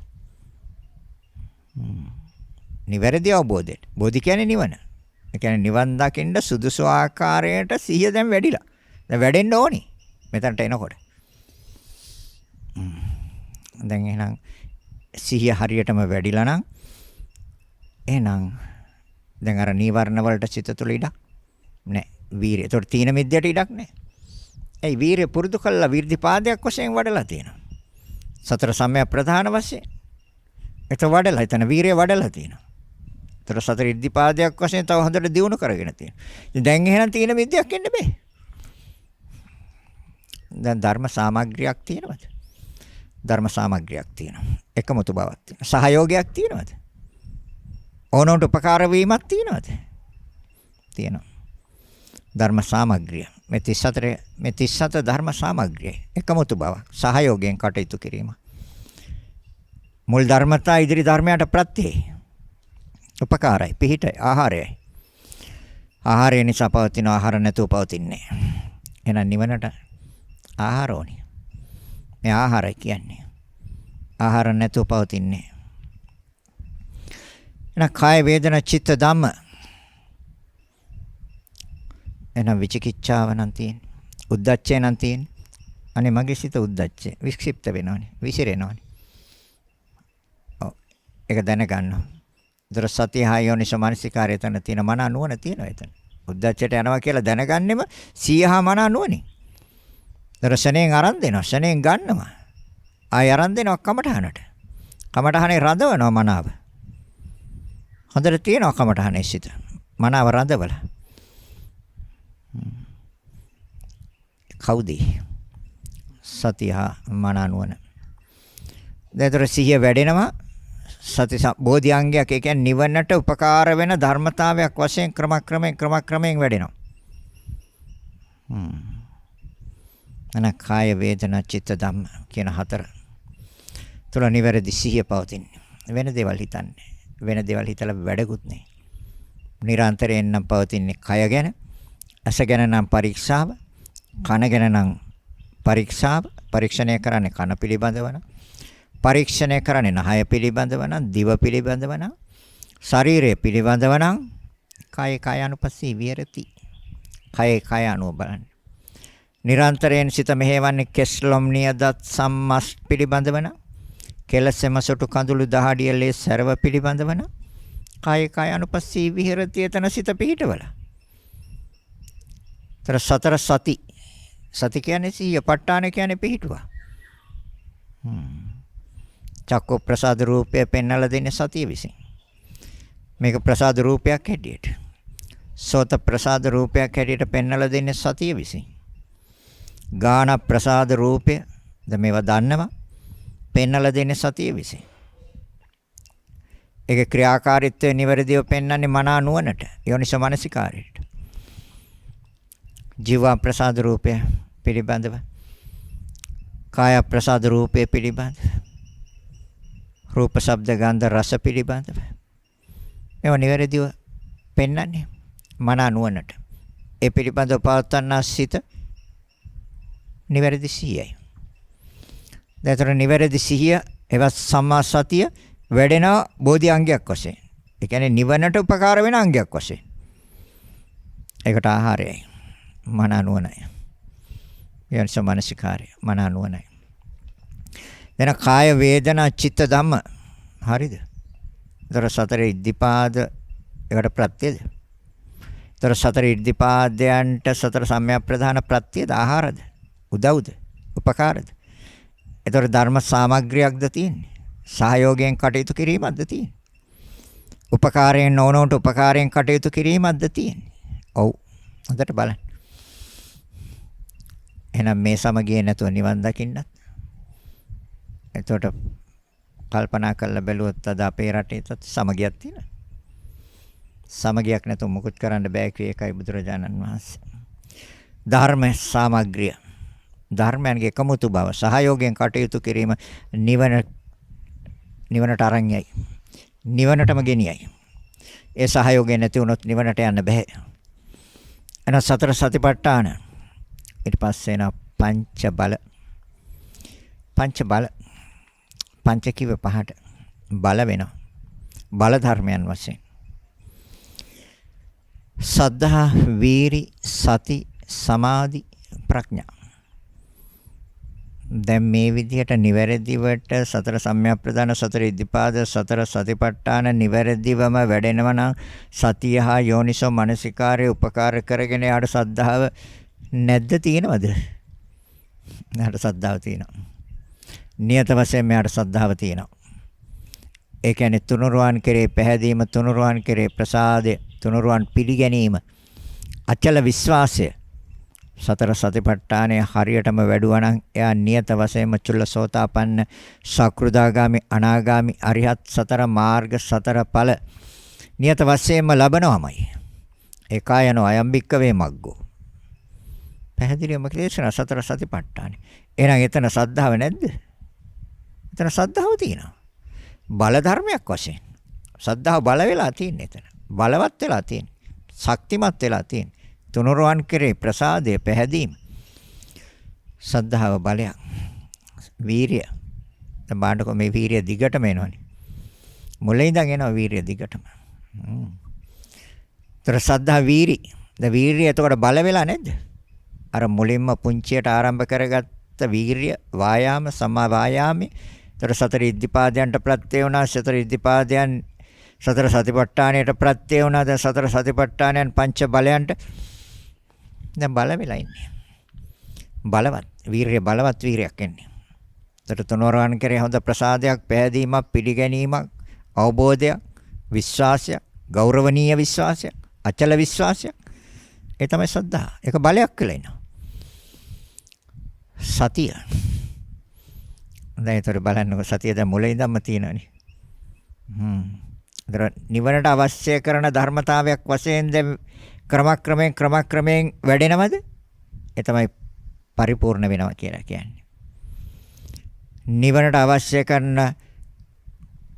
නිවැරදි අවබෝධයට. බෝධි කියන්නේ නිවන. ඒ කියන්නේ නිවන් දකින්න සුදුසු ආකාරයට සිහිය දැන් වැඩිලා. දැන් වැඩෙන්න ඕනි. මෙතනට එනකොට. දැන් එහෙනම් සිහිය හරියටම වැඩිලා නම් එහෙනම් දැන් අර නීවරණ වලට සිත තුළ ඉඩක් නැහැ. වීරිය. ඒතකොට තීන මිද්‍යට ඉඩක් නැහැ. ඒ වීරිය පුරුදු කළා විර්ධිපාදයක් වශයෙන් වඩලා තියෙනවා. සතර සම්‍යක් ප්‍රධාන වශයෙන්. ඒක වඩලා එතන වීරිය වඩලා තියෙනවා. ඒතර සතර ඉර්ධිපාදයක් වශයෙන් තව හොඳට දියුණු කරගෙන තියෙනවා. දැන් එහෙනම් තීන මිද්‍යක් එන්න බෑ. දැන් ධර්ම සාමග්‍රියක් තියෙනවද? ධර්ම සාමග්‍රියක් තියෙනවා. එකමුතු බවක් තියෙනවා. සහයෝගයක් තියෙනවද? ඕනොන්ට උපකාර වීමක් තියෙනවද? තියෙනවා. ධර්ම සාමග්‍රිය. මේ 34 ධර්ම සාමග්‍රිය. එකමුතු බවක්. සහයෝගයෙන් කටයුතු කිරීම. මුල් ධර්මතා ඉදිරි ධර්මයට ප්‍රත්‍යයයි. උපකාරයි, පිහිටයි, ආහාරයයි. ආහාරය නිසා පවතින ආහාර නැතුව පවතින්නේ. එහෙනම් නිවනට ආහාර ඕනේ. මේ ආහාරය කියන්නේ. ආහාර නැතුව පවතින්නේ. එහෙනම් කාය වේදනා චිත්ත ධම්ම. එහෙනම් විචිකිච්ඡාව නම් තියෙන්නේ. උද්ධච්චය නම් තියෙන්නේ. අනේ මගේ සිත උද්ධච්චය. වික්ෂිප්ත වෙනවනේ. විසිරෙනවනේ. ඔව්. ඒක දැනගන්නවා. දර සතිය හා යෝනිස මානසිකාරය එතන තියෙන මන නුවණ තියෙනවා එතන. උද්දච්චයට යනවා කියලා දැනගන්නෙම සීහා මන නුවණින්. දර්ශනයෙන් අරන් දෙනවා. ශනයෙන් ගන්නවා. ආය අරන් දෙනවා කමඨහනට. කමඨහනේ රඳවනවා මනාව. හොඳට තියෙනවා කමටහනේ සිත. මනාව රඳවල. කවුද? සතිය මනානුවන. දැතර සිහිය වැඩෙනවා. සති බෝධිඅංගයක් ඒ කියන්නේ නිවනට උපකාර වෙන ධර්මතාවයක් වශයෙන් ක්‍රමක්‍රමයෙන් වැඩෙනවා. අන කාය වේදනා චිත්ත ධම්ම කියන හතර තුල නිවැරදි සිහිය පවතින්නේ. වෙන දේවල් හිතන්නේ. වෙන දේවල් හිතලා වැඩකුත් නැහැ. නිරන්තරයෙන් නම් පවතින්නේ කය ගැන, ඇස ගැන නම් පරීක්ෂාව, කන ගැන නම් පරීක්ෂාව, පරීක්ෂණය කරන්නේ කන පිළිබඳව නම්, පරීක්ෂණය කරන්නේ නහය පිළිබඳව නම්, දිව පිළිබඳව නම්, ශරීරය පිළිබඳව නම්, කය අනුපස්සී විහෙරති. කය අනුව බලන්න. නිරන්තරයෙන් සිත මෙහෙවන්නේ කෙස්ලොම් නියදත් සම්මස් පිළිබඳව නම්, කෙලසෙම සොටු කඳුළු දහඩිය ලේ සරව පිළිබඳව නම්, කය අනුපස්සී විහෙරති එතන සිත පිහිටවල. තර සතර සති කියන්නේ සිහිය, ප ဋ ාණ කියන්නේ පිහිටුවා. චක්කු ප්‍රසාද රූපය පෙන්වලා දෙන්නේ සතිය විසින්. මේක ප්‍රසාද රූපයක් හැටියට. සෝත ප්‍රසාද රූපයක් හැටියට පෙන්වලා දෙන්නේ සතිය විසින්. ගාන ප්‍රසාද රූපය ද මේවා දන්නවා පෙන්වලා දෙන්නේ සතිය විසින්. ඒකේ ක්‍රියාකාරීත්වය නිවැරදිව පෙන්වන්නේ මනා නුවණට, යෝනිසෝ මනසිකාරයට. ජීව ප්‍රසාද රූපය පිළිබඳව, කාය ප්‍රසාද රූපය පිළිබඳව, රූප ශබ්ද ගන්ධ රස පිළිබඳව මේවා නිවැරදිව පෙන්වන්නේ මනා නුවණට. ඒ පිළිබඳව පවත්වනා සිත නිවැරදි සිහියයි. දැතර නිවැරදි සිහිය එවත් සම්මා සතිය වැඩෙන බෝධි අංගයක් වශයෙන්. ඒ කියන්නේ නිවනට උපකාර වෙන අංගයක් වශයෙන්. ඒකට ආහාරයයි. මනා නුවණයි. යෝනිසෝ මනසිකාරය මනා නුවණයි. දැන් කාය වේදනා චිත්ත ධම්ම හරිද? ඒතර සතර ඉද්ධිපාද ඒකට ප්‍රත්‍යද? ඒතර සතර ඉද්ධිපාදයන්ට සතර සම්‍යක් ප්‍රධාන ප්‍රත්‍යද ආහාරද? උදව්ද? උපකාරද? ඒතර ධර්ම සාමග්‍රියක්ද තියෙන්නේ? සහයෝගයෙන් කටයුතු කිරීමක්ද තියෙන්නේ? උපකාරයෙන් නොවනට උපකාරයෙන් කටයුතු කිරීමක්ද තියෙන්නේ? ඔව්. හොඳට බලන්න. එහෙනම් මේ සමගිය නැතුව නිවන් දකින්නත්. එතකොට කල්පනා කරලා බැලුවොත් අද අපේ රටේත් සමගියක් තියෙනවා. සමගියක් නැතුව මුකුත් කරන්න බෑ කිය එකයි බුදුරජාණන් වහන්සේ. ධර්ම සාමග්‍රිය. ධර්මයන්ගේ එකමුතු බව සහයෝගයෙන් කටයුතු කිරීම නිවනට අරන්යයි. නිවනටම ගෙනියයි. ඒ සහයෝගය නැති වුණොත් නිවනට යන්න බෑ. එන සතර සතිපට්ඨාන ඊට පස්සේ එන පංච බල. පංච කිව පහට බල වෙනවා. බල ධර්මයන් වශයෙන්. සද්ධා, වීරි, සති, සමාධි, ප්‍රඥා. දැන් මේ විදිහට නිවැරදිවට සතර සම්‍යක් ප්‍රදාන, සතර ඉද්ධිපාද, සතර සතිපට්ඨාන නිවැරදිවම වැඩෙනවා නම් සතිය හා යෝනිසෝ මනසිකාරය උපකාර කරගෙන යාට සද්ධාව නැද්ද තියෙනවද? යාට සද්ධාව තියෙනවා. නියත වශයෙන් මෙයාට සද්ධාව තියෙනවා. ඒ කියන්නේ තුනුරුවන් කෙරේ පැහැදීම, තුනුරුවන් කෙරේ ප්‍රසාදය, තුනුරුවන් පිළිගැනීම, අචල විශ්වාසය. සතර සතිපට්ඨානය හරියටම වැඩුවා නම් එයා නියත වශයෙන්ම චුල්ලසෝතාපන්න, සක්‍රුදාගාමි, අනාගාමි, අරිහත් සතර මාර්ග සතර ඵල නියත වශයෙන්ම ලබනවාමයි. ඒකායනෝ අයම්බික්කවේ මග්ගෝ. පැහැදිලිවම දේශනා සතර සතිපට්ඨාන. එහෙනම් එතන සද්ධාව නැද්ද? එතන සද්ධාව තියෙනවා. බල ධර්මයක් වශයෙන්. සද්ධාව බල වෙලා තියෙන්නේ එතන. බලවත් වෙලා තියෙන්නේ. ශක්තිමත් වෙලා තියෙන්නේ. තුනුරුවන් කෙරේ ප්‍රසාදය පැහැදීම. සද්ධාව බලයක්. වීරිය. දැන් බාණ්ඩකෝ මේ වීරිය දිගටම එනවනේ. මුලින් ඉඳන් එනවා වීරිය දිගටම. ତර සද්ධා වීරි. දැන් වීරිය එතකොට බල වෙලා නැද්ද? අර මුලින්ම පුංචියට ආරම්භ කරගත්ත වීරිය වායාම සමා වායාමේ තර සතර ඉද්ධිපාදයන්ට ප්‍රත්‍ය වුණා. සතර ඉද්ධිපාදයන් සතර සතිපට්ඨානයට ප්‍රත්‍ය වුණා. දැන් සතර සතිපට්ඨානයන් පංච බලයන්ට දැන් බල වෙලා ඉන්නේ. බලවත් වීරිය බලවත් වීරියක් එන්නේ. තර තුනෝරවන් කරේ හොඳ ප්‍රසාදයක්, පැහැදීමක්, පිළිගැනීමක්, අවබෝධයක් විශ්වාසයක්, ගෞරවනීය විශ්වාසයක්, අචල විශ්වාසයක්. ඒ තමයි සද්ධා. ඒක බලයක් කියලා එනවා. සතිය. දැන් ඒතර බලන්නකො සතිය දැන් මුලින් ඉඳන්ම තියෙනවනේ. නිවනට අවශ්‍ය කරන ධර්මතාවයක් වශයෙන් දැන් ක්‍රමක්‍රමයෙන් වැඩෙනවද? ඒ තමයි පරිපූර්ණ වෙනවා කියලා කියන්නේ. නිවනට අවශ්‍ය කරන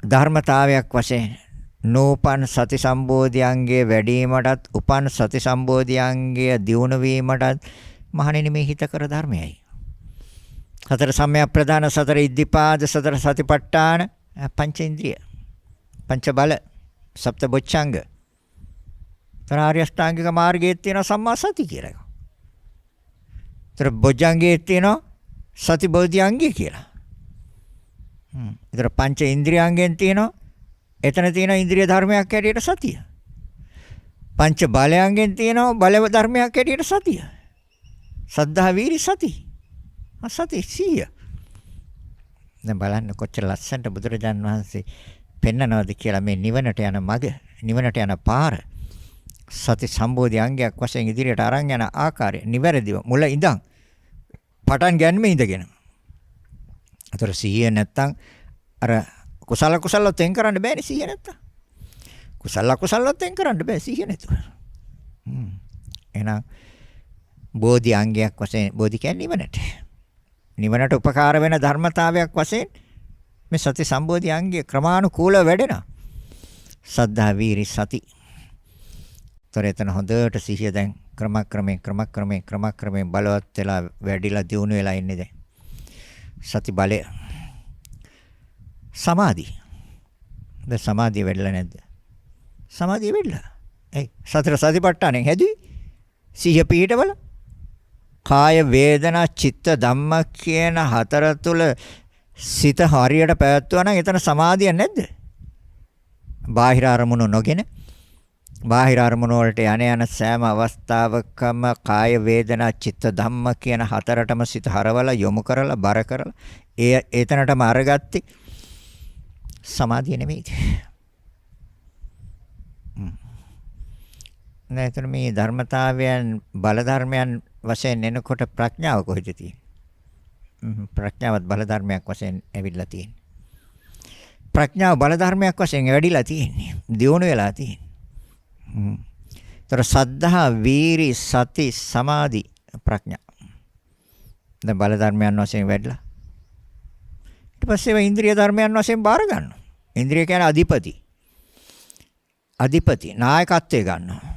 ධර්මතාවයක් වශයෙන් නෝපන් සති සම්බෝධියංගයේ වැඩිවීමටත් උපන් සති සම්බෝධියංගයේ දියුණු වීමටත් මහණෙනි මේ හිත කර ධර්මයයි. සතර සම්‍යක් ප්‍රදාන, සතර ඉද්ධිපාද, සතර සතිපට්ඨාන, පංච ඉන්ද්‍රිය, පංච බල, සප්ත බොච්චංග. ආර්ය අෂ්ටාංගික මාර්ගයේ තියෙන සම්මා සති කියලා එකක්. ඒතර බොජ්ජංගයේ තියෙන සති බෝධිඅංගය කියලා. ඒතර පංච ඉන්ද්‍රියයන්ගෙන් තියෙන එතන තියෙන ඉන්ද්‍රිය ධර්මයක් හැටියට සතිය. පංච බලයන්ගෙන් තියෙන බල ධර්මයක් හැටියට සතිය. සද්ධා වීරි සති. සති සිය. දැන් බලන්න කොච්චර ලස්සනට බුදුරජාන් වහන්සේ පෙන්නනවද කියලා මේ නිවනට යන මඟ, නිවනට යන පාර. සති සම්බෝධි අංගයක් වශයෙන් ඉදිරියට අරන් යන ආකාරය නිවැරදිව මුල ඉඳන් පටන් ගන්නම ඉඳගෙන. අතර සිහිය නැත්තම් අර කුසල තෙන් කරන්න බෑනේ සිහිය නැත්තම්. කුසල තෙන් කරන්න බෑ සිහිය නැතුව. එහෙනම් බෝධි අංගයක් වශයෙන් බෝධි කියන්නේ නිවනට. නිවනට උපකාර වෙන ධර්මතාවයක් වශයෙන් මේ සති සම්බෝධි අංගය ක්‍රමානුකූලව වැඩෙනවා. සද්ධා වීරි සති. තොර එතන හොඳට සිහිය දැන් ක්‍රමක්‍රමයෙන් බලවත් වෙලා වැඩිලා දියුණු වෙලා ඉන්නේ දැන්. සති බලය. සමාධි. දැන් සමාධිය වැඩිලා නැද්ද? සමාධිය වැඩිලා. ඒ සතර සතිපට්ඨානෙන් හැදුවේ සිහිය පිහිටවල කාය වේදනා චිත්ත ධම්ම කියන හතර තුල සිත හරියට පැවැත්වුවා නම් එතන සමාධිය නැද්ද? බාහිර අරමුණු නොගෙන බාහිර අරමුණු වලට යන සෑම අවස්ථාවකම කාය වේදනා චිත්ත ධම්ම කියන හතරටම සිත හරවලා යොමු කරලා බර කරලා එතනටම අරගත්තේ සමාධිය නෙමෙයි. නැතර මේ ධර්මතාවයන් බල ධර්මයන් වශයෙන් එනකොට ප්‍රඥාව කොහෙද තියෙන්නේ? ප්‍රඥාවත් බල ධර්මයක් වශයෙන් ඇවිල්ලා තියෙන්නේ. ප්‍රඥාව බල ධර්මයක් වශයෙන් වැඩිලා තියෙන්නේ. දියුණු වෙලා තියෙන්නේ. තර සද්ධා වීරි සති සමාධි ප්‍රඥා. දැන් බල ධර්මයන් වශයෙන් වැඩිලා. ඊට පස්සේ ඉන්ද්‍රිය ධර්මයන් වශයෙන් බාර ගන්නවා. ඉන්ද්‍රිය කියන්නේ අධිපති නායකත්වය ගන්නවා.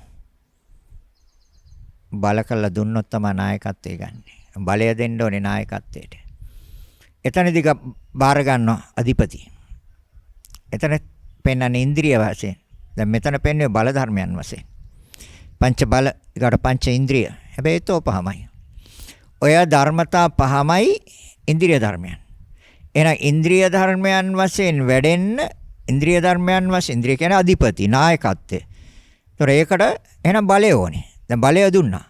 බල කළා දුන්නොත් තමයි නායකත්වය ගන්න. බලය දෙන්න ඕනේ නායකත්වයට. එතනදී බාර ගන්නවා අධිපති. එතන පෙන්වන්නේ ඉන්ද්‍රිය වශයෙන්. දැන් මෙතන පෙන්වන්නේ බල ධර්මයන් වශයෙන්. පංච බල ඊට පංච ඉන්ද්‍රිය. හැබැයි ඒතෝ පහමයි. ඔය ධර්මතා පහමයි ඉන්ද්‍රිය ධර්මයන්. එහෙනම් ඉන්ද්‍රිය ධර්මයන් වශයෙන් වැඩෙන්න ඉන්ද්‍රිය ධර්මයන් වශයෙන් ඉන්ද්‍රිය කියන්නේ අධිපති නායකත්වය. ඒතොර ඒකට එහෙනම් බලය ඕනේ. දැන් බලය දුන්නා.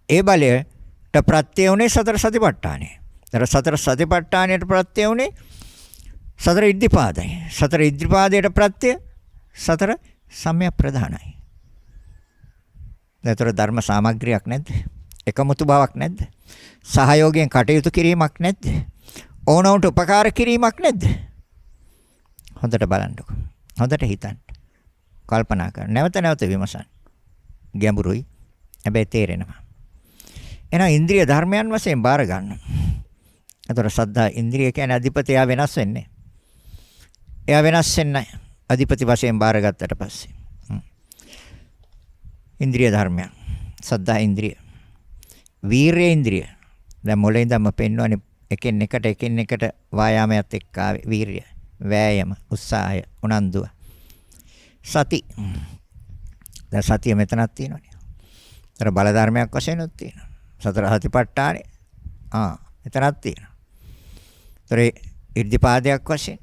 ඒ බලයට ප්‍රත්‍ය උනේ සතර සතිපට්ඨානය. ඒතර සතර සතිපට්ඨානයට ප්‍රත්‍ය උනේ සතර ඉද්ධිපාදයි. සතර ඉද්ධිපාදයට ප්‍රත්‍ය සතර සම්‍යක් ප්‍රදානයි. ඒතර ධර්ම සාමග්‍රියක් නැද්ද? එකමුතු බවක් නැද්ද? සහයෝගයෙන් කටයුතු කිරීමක් නැද්ද? ඕනවට උපකාර කිරීමක් නැද්ද? හොඳට බලන්නකො. හොඳට හිතන්න. කල්පනා කරන්න. නැවත විමසන්න. ගැඹුරුයි. හැබැයි තේරෙනවා. එහෙනම් ඉන්ද්‍රිය ධර්මයන් වශයෙන් බාර ගන්න. ඒතර සද්ධා ඉන්ද්‍රිය කියන්නේ අධිපතියා වෙනස් වෙන්නේ. එයා වෙනස් වෙන්නේ අධිපති වශයෙන් බාරගත්තට පස්සේ. ඉන්ද්‍රිය ධර්මයන්. සද්ධා ඉන්ද්‍රිය. වීර්ය ඉන්ද්‍රිය. දැන් මොළේ ඉඳන්ම පෙන්වන්නේ එකින් එකට වායාමයට එක්ක ආවේ වීර්ය. වෑයම, උත්සාහය, උනන්දුව. සති. දැන් සතිය මෙතනක් තියෙනවනේ. ඒතර බල ධර්මයක් වශයෙන් උත් තියෙනවා. සතර සතිපට්ඨානේ. එතනක් තියෙනවා. ඒතර ඉර්ධිපාදයක් වශයෙන්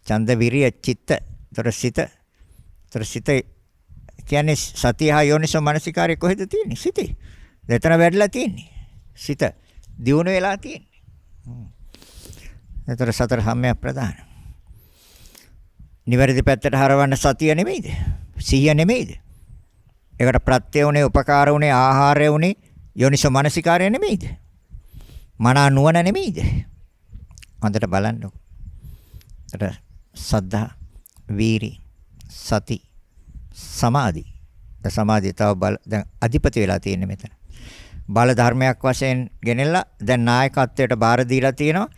ඡන්ද විරිය චිත්ත. ඒතර සිත. ඒතර සිත කියන්නේ සතිය හා යෝනිසෝ මනසිකාරය කොහෙද තියෙන්නේ? සිතේ. එතන වැඩිලා තියෙන්නේ. සිත දියුණු වෙලා තියෙන්නේ. ඒතර සතර සම්‍යක් ප්‍රදාන. නිවැරදි පැත්තට හරවන්න සතිය නෙමෙයිද? සිහිය නෙමෙයිද? ඒකට ප්‍රත්‍ය උනේ, උපකාර උනේ, ආහාරය උනේ යෝනිසෝ මනසිකාරය නෙමෙයිද? මනා නුවණ නෙමෙයිද? හොඳට බලන්නකො. ඒතර සද්ධා, වීරි, සති, සමාධි. සමාධිය තව බල දැන් අධිපති වෙලා තියෙන්නේ මෙතන. බල ධර්මයක් වශයෙන් ගෙනෙලා දැන් නායකත්වයට බාර දීලා තියෙනවා.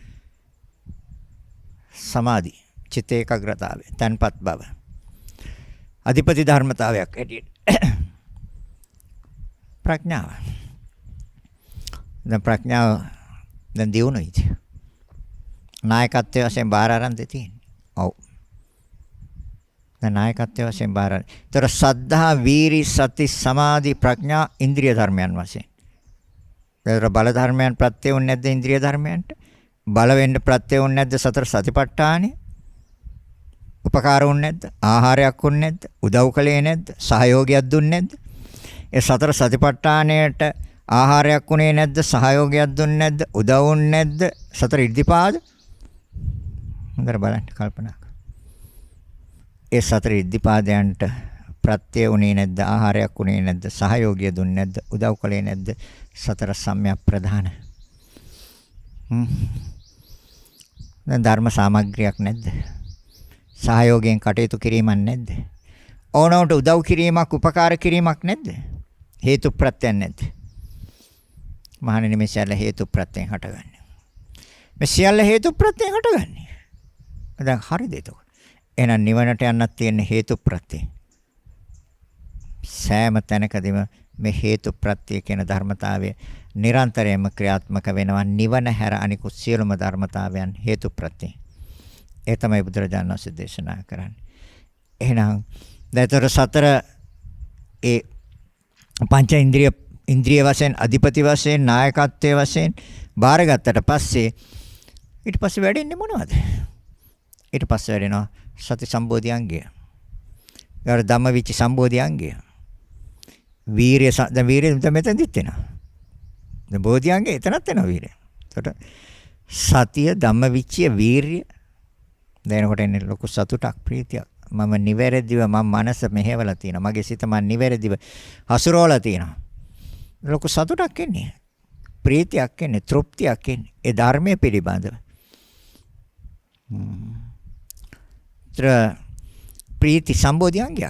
සමාධි, චිත්ත ඒකාග්‍රතාවය, තන්පත් බව. අධිපති ධර්මතාවයක් ඇටියෙ. ප්‍රඥාව. දැන් ප්‍රඥාව දැන් දියුණුයිද? නායකත්වයේ වශයෙන් බාර ආරම්භ දෙතියි. ඔව්. දැන් නායකත්වයේ වශයෙන් බාර. ඒතර සද්ධා, වීරි, සති, සමාධි, ප්‍රඥා ඉන්ද්‍රිය ධර්මයන් වශයෙන්. ඒතර බල ධර්මයන් ප්‍රත්‍ය වුනේ නැද්ද ඉන්ද්‍රිය ධර්මයන්ට? බල වෙන්න ප්‍රත්‍ය වුනේ නැද්ද සතර සතිපට්ඨානෙ? උපකාර වුනේ නැද්ද? ආහාරයක් වුනේ නැද්ද? උදව් කළේ නැද්ද? සහයෝගයක් දුන්නේ නැද්ද? ඒ සතර සතිපට්ඨානයට ආහාරයක් වුණේ නැද්ද? සහයෝගයක් දුන්නේ නැද්ද? උදව් වුනේ නැද්ද? සතර ඉද්ධිපාද. හොඳට බලන්න කල්පනා කරන්න. ඒ සතර ඉද්ධිපාදයන්ට ප්‍රත්‍ය වුණේ නැද්ද? ආහාරයක් වුණේ නැද්ද? සහයෝගය දුන්නේ නැද්ද? උදව් කළේ නැද්ද? සතර සම්‍යක් ප්‍රධාන. දැන් ධර්ම සාමග්‍රියක් නැද්ද? සහයෝගයෙන් කටයුතු කිරීමක් නැද්ද? ඕනවට උදව් කිරීමක්, උපකාර කිරීමක් නැද්ද? හේතු ප්‍රත්‍යයන් නැද්ද? මහණෙනි මේ සියල්ල හේතු ප්‍රත්‍යයෙන් හටගන්නේ. මේ සියල්ල හේතු ප්‍රත්‍යයෙන් හටගන්නේ. දැන් හරිද එතකොට? එහෙනම් නිවනට යන්නත් තියෙන හේතු ප්‍රත්‍යය. සෑම තැනකදීම මේ හේතු ප්‍රත්‍ය කියන ධර්මතාවය නිරන්තරයෙන්ම ක්‍රියාත්මක වෙනවා. නිවන හැර අනිකුත් සියලුම ධර්මතාවයන් හේතු ප්‍රත්‍යය. ඒ තමයි බුදුරජාණන් වහන්සේ දේශනා කරන්නේ. එහෙනම් දැතර සතර ඒ පංච ඉන්ද්‍රිය වශයෙන්, අධිපති වශයෙන්, නායකත්වයේ වශයෙන් බාරගත්තට පස්සේ ඊට පස්සේ වැඩෙන්නේ මොනවද? ඊට පස්සේ වැඩෙනවා සති සම්බෝධි අංගය. ඊට ධම්මවිචි සම්බෝධි අංගය. වීරිය දැන් වීරිය මෙතනදිත් එනවා. දැන් බෝධි අංගය එතනත් එනවා වීරිය. එතකොට සතිය, ධම්මවිචය, වීරිය දැනකොට එන්නේ ලොකු සතුටක්, ප්‍රීතියක්. මම නිවැරදිව මනස මෙහෙवला තියෙනවා. මගේ සිත මම නිවැරදිව හසුරවලා තියෙනවා. ලොකු සතුටක් එන්නේ. ප්‍රීතියක් එන්නේ, තෘප්තියක් එන්නේ. ඒ ධර්මයේ පිළිබඳව. ප්‍රීති සම්බෝධි අංගය.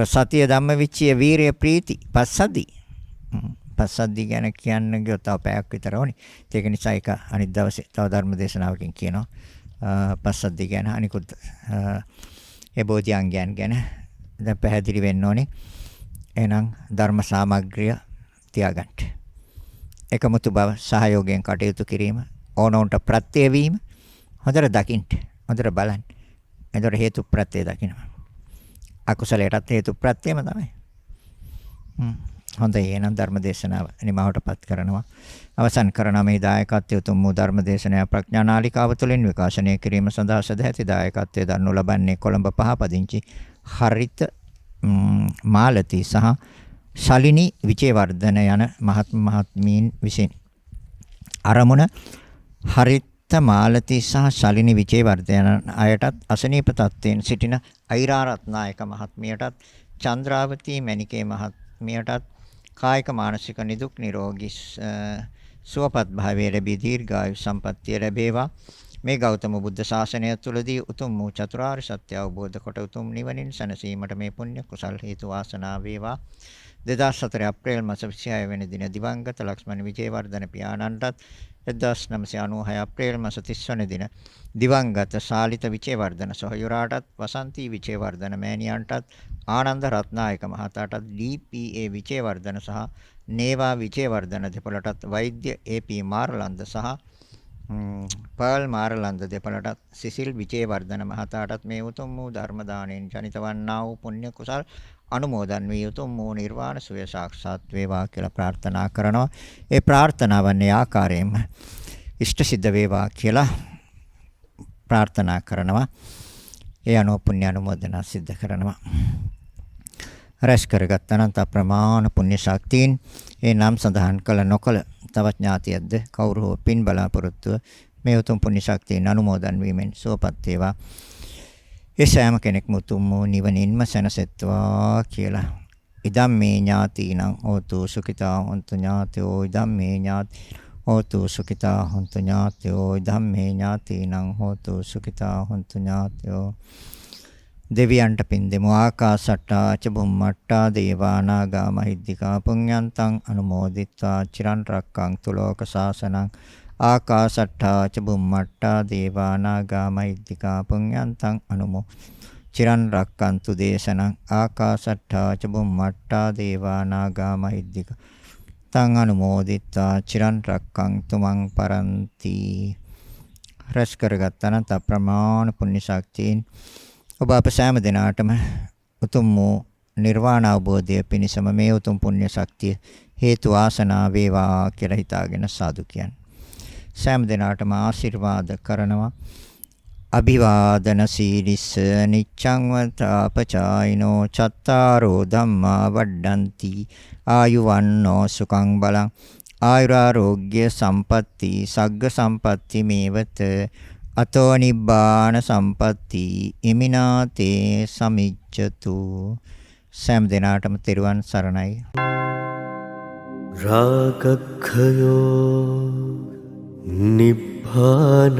සතිය, ධම්මවිචය, වීරිය, ප්‍රීති, පස්සද්ධි. පස්සද්ධි ගැන කියන්න ගියොත් තව පැයක් විතර ඕනේ. ඒක නිසා ඒක අනිත් දවසේ තව ධර්ම දේශනාවකින් කියනවා. පස්සද්ධි ගැන අනිකුත් ඒ බෝධි අංගයන් ගැන දැන් පැහැදිලි වෙන්න ඕනේ. එහෙනම් ධර්ම සාමග්‍රිය තියාගන්න. එකමුතු බව, සහයෝගයෙන් කටයුතු කිරීම, ඕනෝන්ට ප්‍රත්‍ය වීම හොඳට දකින්න. හොඳට බලන්න. එතකොට හේතු ප්‍රත්‍ය දකින්නවා. අකුසලයටත් හේතු ප්‍රත්‍යම තමයි. හොඳයි, එහෙනම් ධර්ම දේශනාව නිමවටපත් කරනවා. අවසන් කරන මේ දායකත්වයේ උතුම් වූ ධර්ම දේශනාව ප්‍රඥා නාලිකාව තුළින් විකාශනය කිරීම සඳහා සදැහැති දායකත්වයේ දන්වු ලබන්නේ කොළඹ පහ පදිංචි හරිත මාලති සහ ශලිනී විජේවර්ධන යන මහත්මීන් විසින්. අරමුණ හරිත මාලති සහ ශලිනී විජේවර්ධන අයටත් අසනීප තත්ත්වයෙන් සිටින අයිරාරත්නායක මහත්මියටත් චන්ද්‍රාවතී මණිකේ මහත්මියටත් කායික මානසික නිදුක් නිරෝගී සුවපත් භාවයේ ලැබී දීර්ඝායු සම්පන්නිය ලැබේවා. මේ ගෞතම බුද්ධ ශාසනය තුළදී උතුම් වූ චතුරාර්ය සත්‍ය අවබෝධ කොට උතුම් නිවනින් සැනසීමට මේ පුණ්‍ය කුසල් හේතු වාසනා වේවා. 2004 අප්‍රේල් මාස 26 වෙනි දින දිවංගත ලක්ෂ්මන් විජේවර්ධන පියාණන්ටත් 1996 අප්‍රේල් මාස 30 වෙනි දින දිවංගත ශාලිත විජේවර්ධන සොහයුරාටත් වසන්ති විජේවර්ධන මෑණියන්ටත් ආනන්ද රත්නායක මහතාටත් ඩී.පී.ඒ. විජේවර්ධන සහ නේවා විජේවර්ධන දෙපළටත් වෛද්‍ය ඒ.පී. මාරලන්ද සහ පර්ල් මාරලන්ද දෙපළටත් සිසිල් විජේවර්ධන මහතාටත් මේ උතුම් වූ ධර්ම දාණයෙන් ජනිත වන්නා වූ පුණ්‍ය කුසල් අනුමෝදන් වී උතුම් වූ නිර්වාණ සුවය සාක්ෂාත් වේවා කියලා ප්‍රාර්ථනා කරනවා. ඒ ප්‍රාර්ථනාවන් මේ ආකාරයෙන්ම ඉෂ්ට සිද්ධ වේවා කියලා ප්‍රාර්ථනා කරනවා. ඒ අනුව පුණ්‍ය අනුමෝදනා සිද්ධ කරනවා. රැස් කරගත් අනන්ත ප්‍රමාණ පුණ්‍ය ශක්තියින් ඒ නම් සඳහන් කළ නොකළ තවත් ඥාතියක්ද කවුරු හෝ පින් බලාපොරොත්තුව මේ උතුම් පුණ්‍ය ශක්තියෙන් අනුමෝදන් වීමෙන් සුවපත් වේවා. ඒ සෑම කෙනෙක්ම උතුම් වූ නිවනින්ම සැනසෙත්වා කියලා. ඉදම් මේ ඥාතිනං හෝතු සුඛිතා හොන්තු ඥාතයෝ ඉදම් මේ ඥාති හෝතු සුඛිතා හොන්තු ඥාතයෝ ඉදම් මේ ඥාතිනං හෝතු සුඛිතා හොන්තු ඥාතයෝ. දෙවියන්ට පින් දෙමු. ආකාසට්ටා ච බුම්මට්ටා දේවා නාග මහිද්దికා පුඤ්ඤන්තං අනුමෝදිත්වා චිරන් රැක්කන්තු ලෝක සාසනං. ආකාසට්ටා ච බුම්මට්ටා දේවා නාග මහිද්దికා පුඤ්ඤන්තං චිරන් රැක්කන්තු දේශනං. ආකාසට්ටා ච බුම්මට්ටා දේවා නාග මහිද්దికා තං අනුමෝදිත්වා චිරන් රැක්කන්තු මං පරන්ති. රැස් කරගත් අනන්ත ප්‍රමාණ පුණ්‍ය ශක්තියින් ඔබ අප සෑම දිනාටම උතුම් වූ නිර්වාණ අවබෝධය පිණිසම මේ උතුම් පුණ්‍ය ශක්තිය හේතු වාසනා වේවා කියලා හිතාගෙන සාදු කියන්නේ. සෑම දිනාටම ආශිර්වාද කරනවා. අභිවාදන සීලිස්ස නිච්ඡං වතාපචායිනෝ චත්තාරෝ ධම්මා වඩ්ඩಂತಿ ආයුවන්නෝ සුඛං බලං ආයුරාෝග්‍ය සම්පatti සග්ග සම්පatti මේවත අතෝ නිබ්බාන සම්පatti ඉමිනාතේ සමිච්ඡතු. සෑම දිනාටම තෙරුවන් සරණයි. රාගක්ඛයෝ නිබ්බානං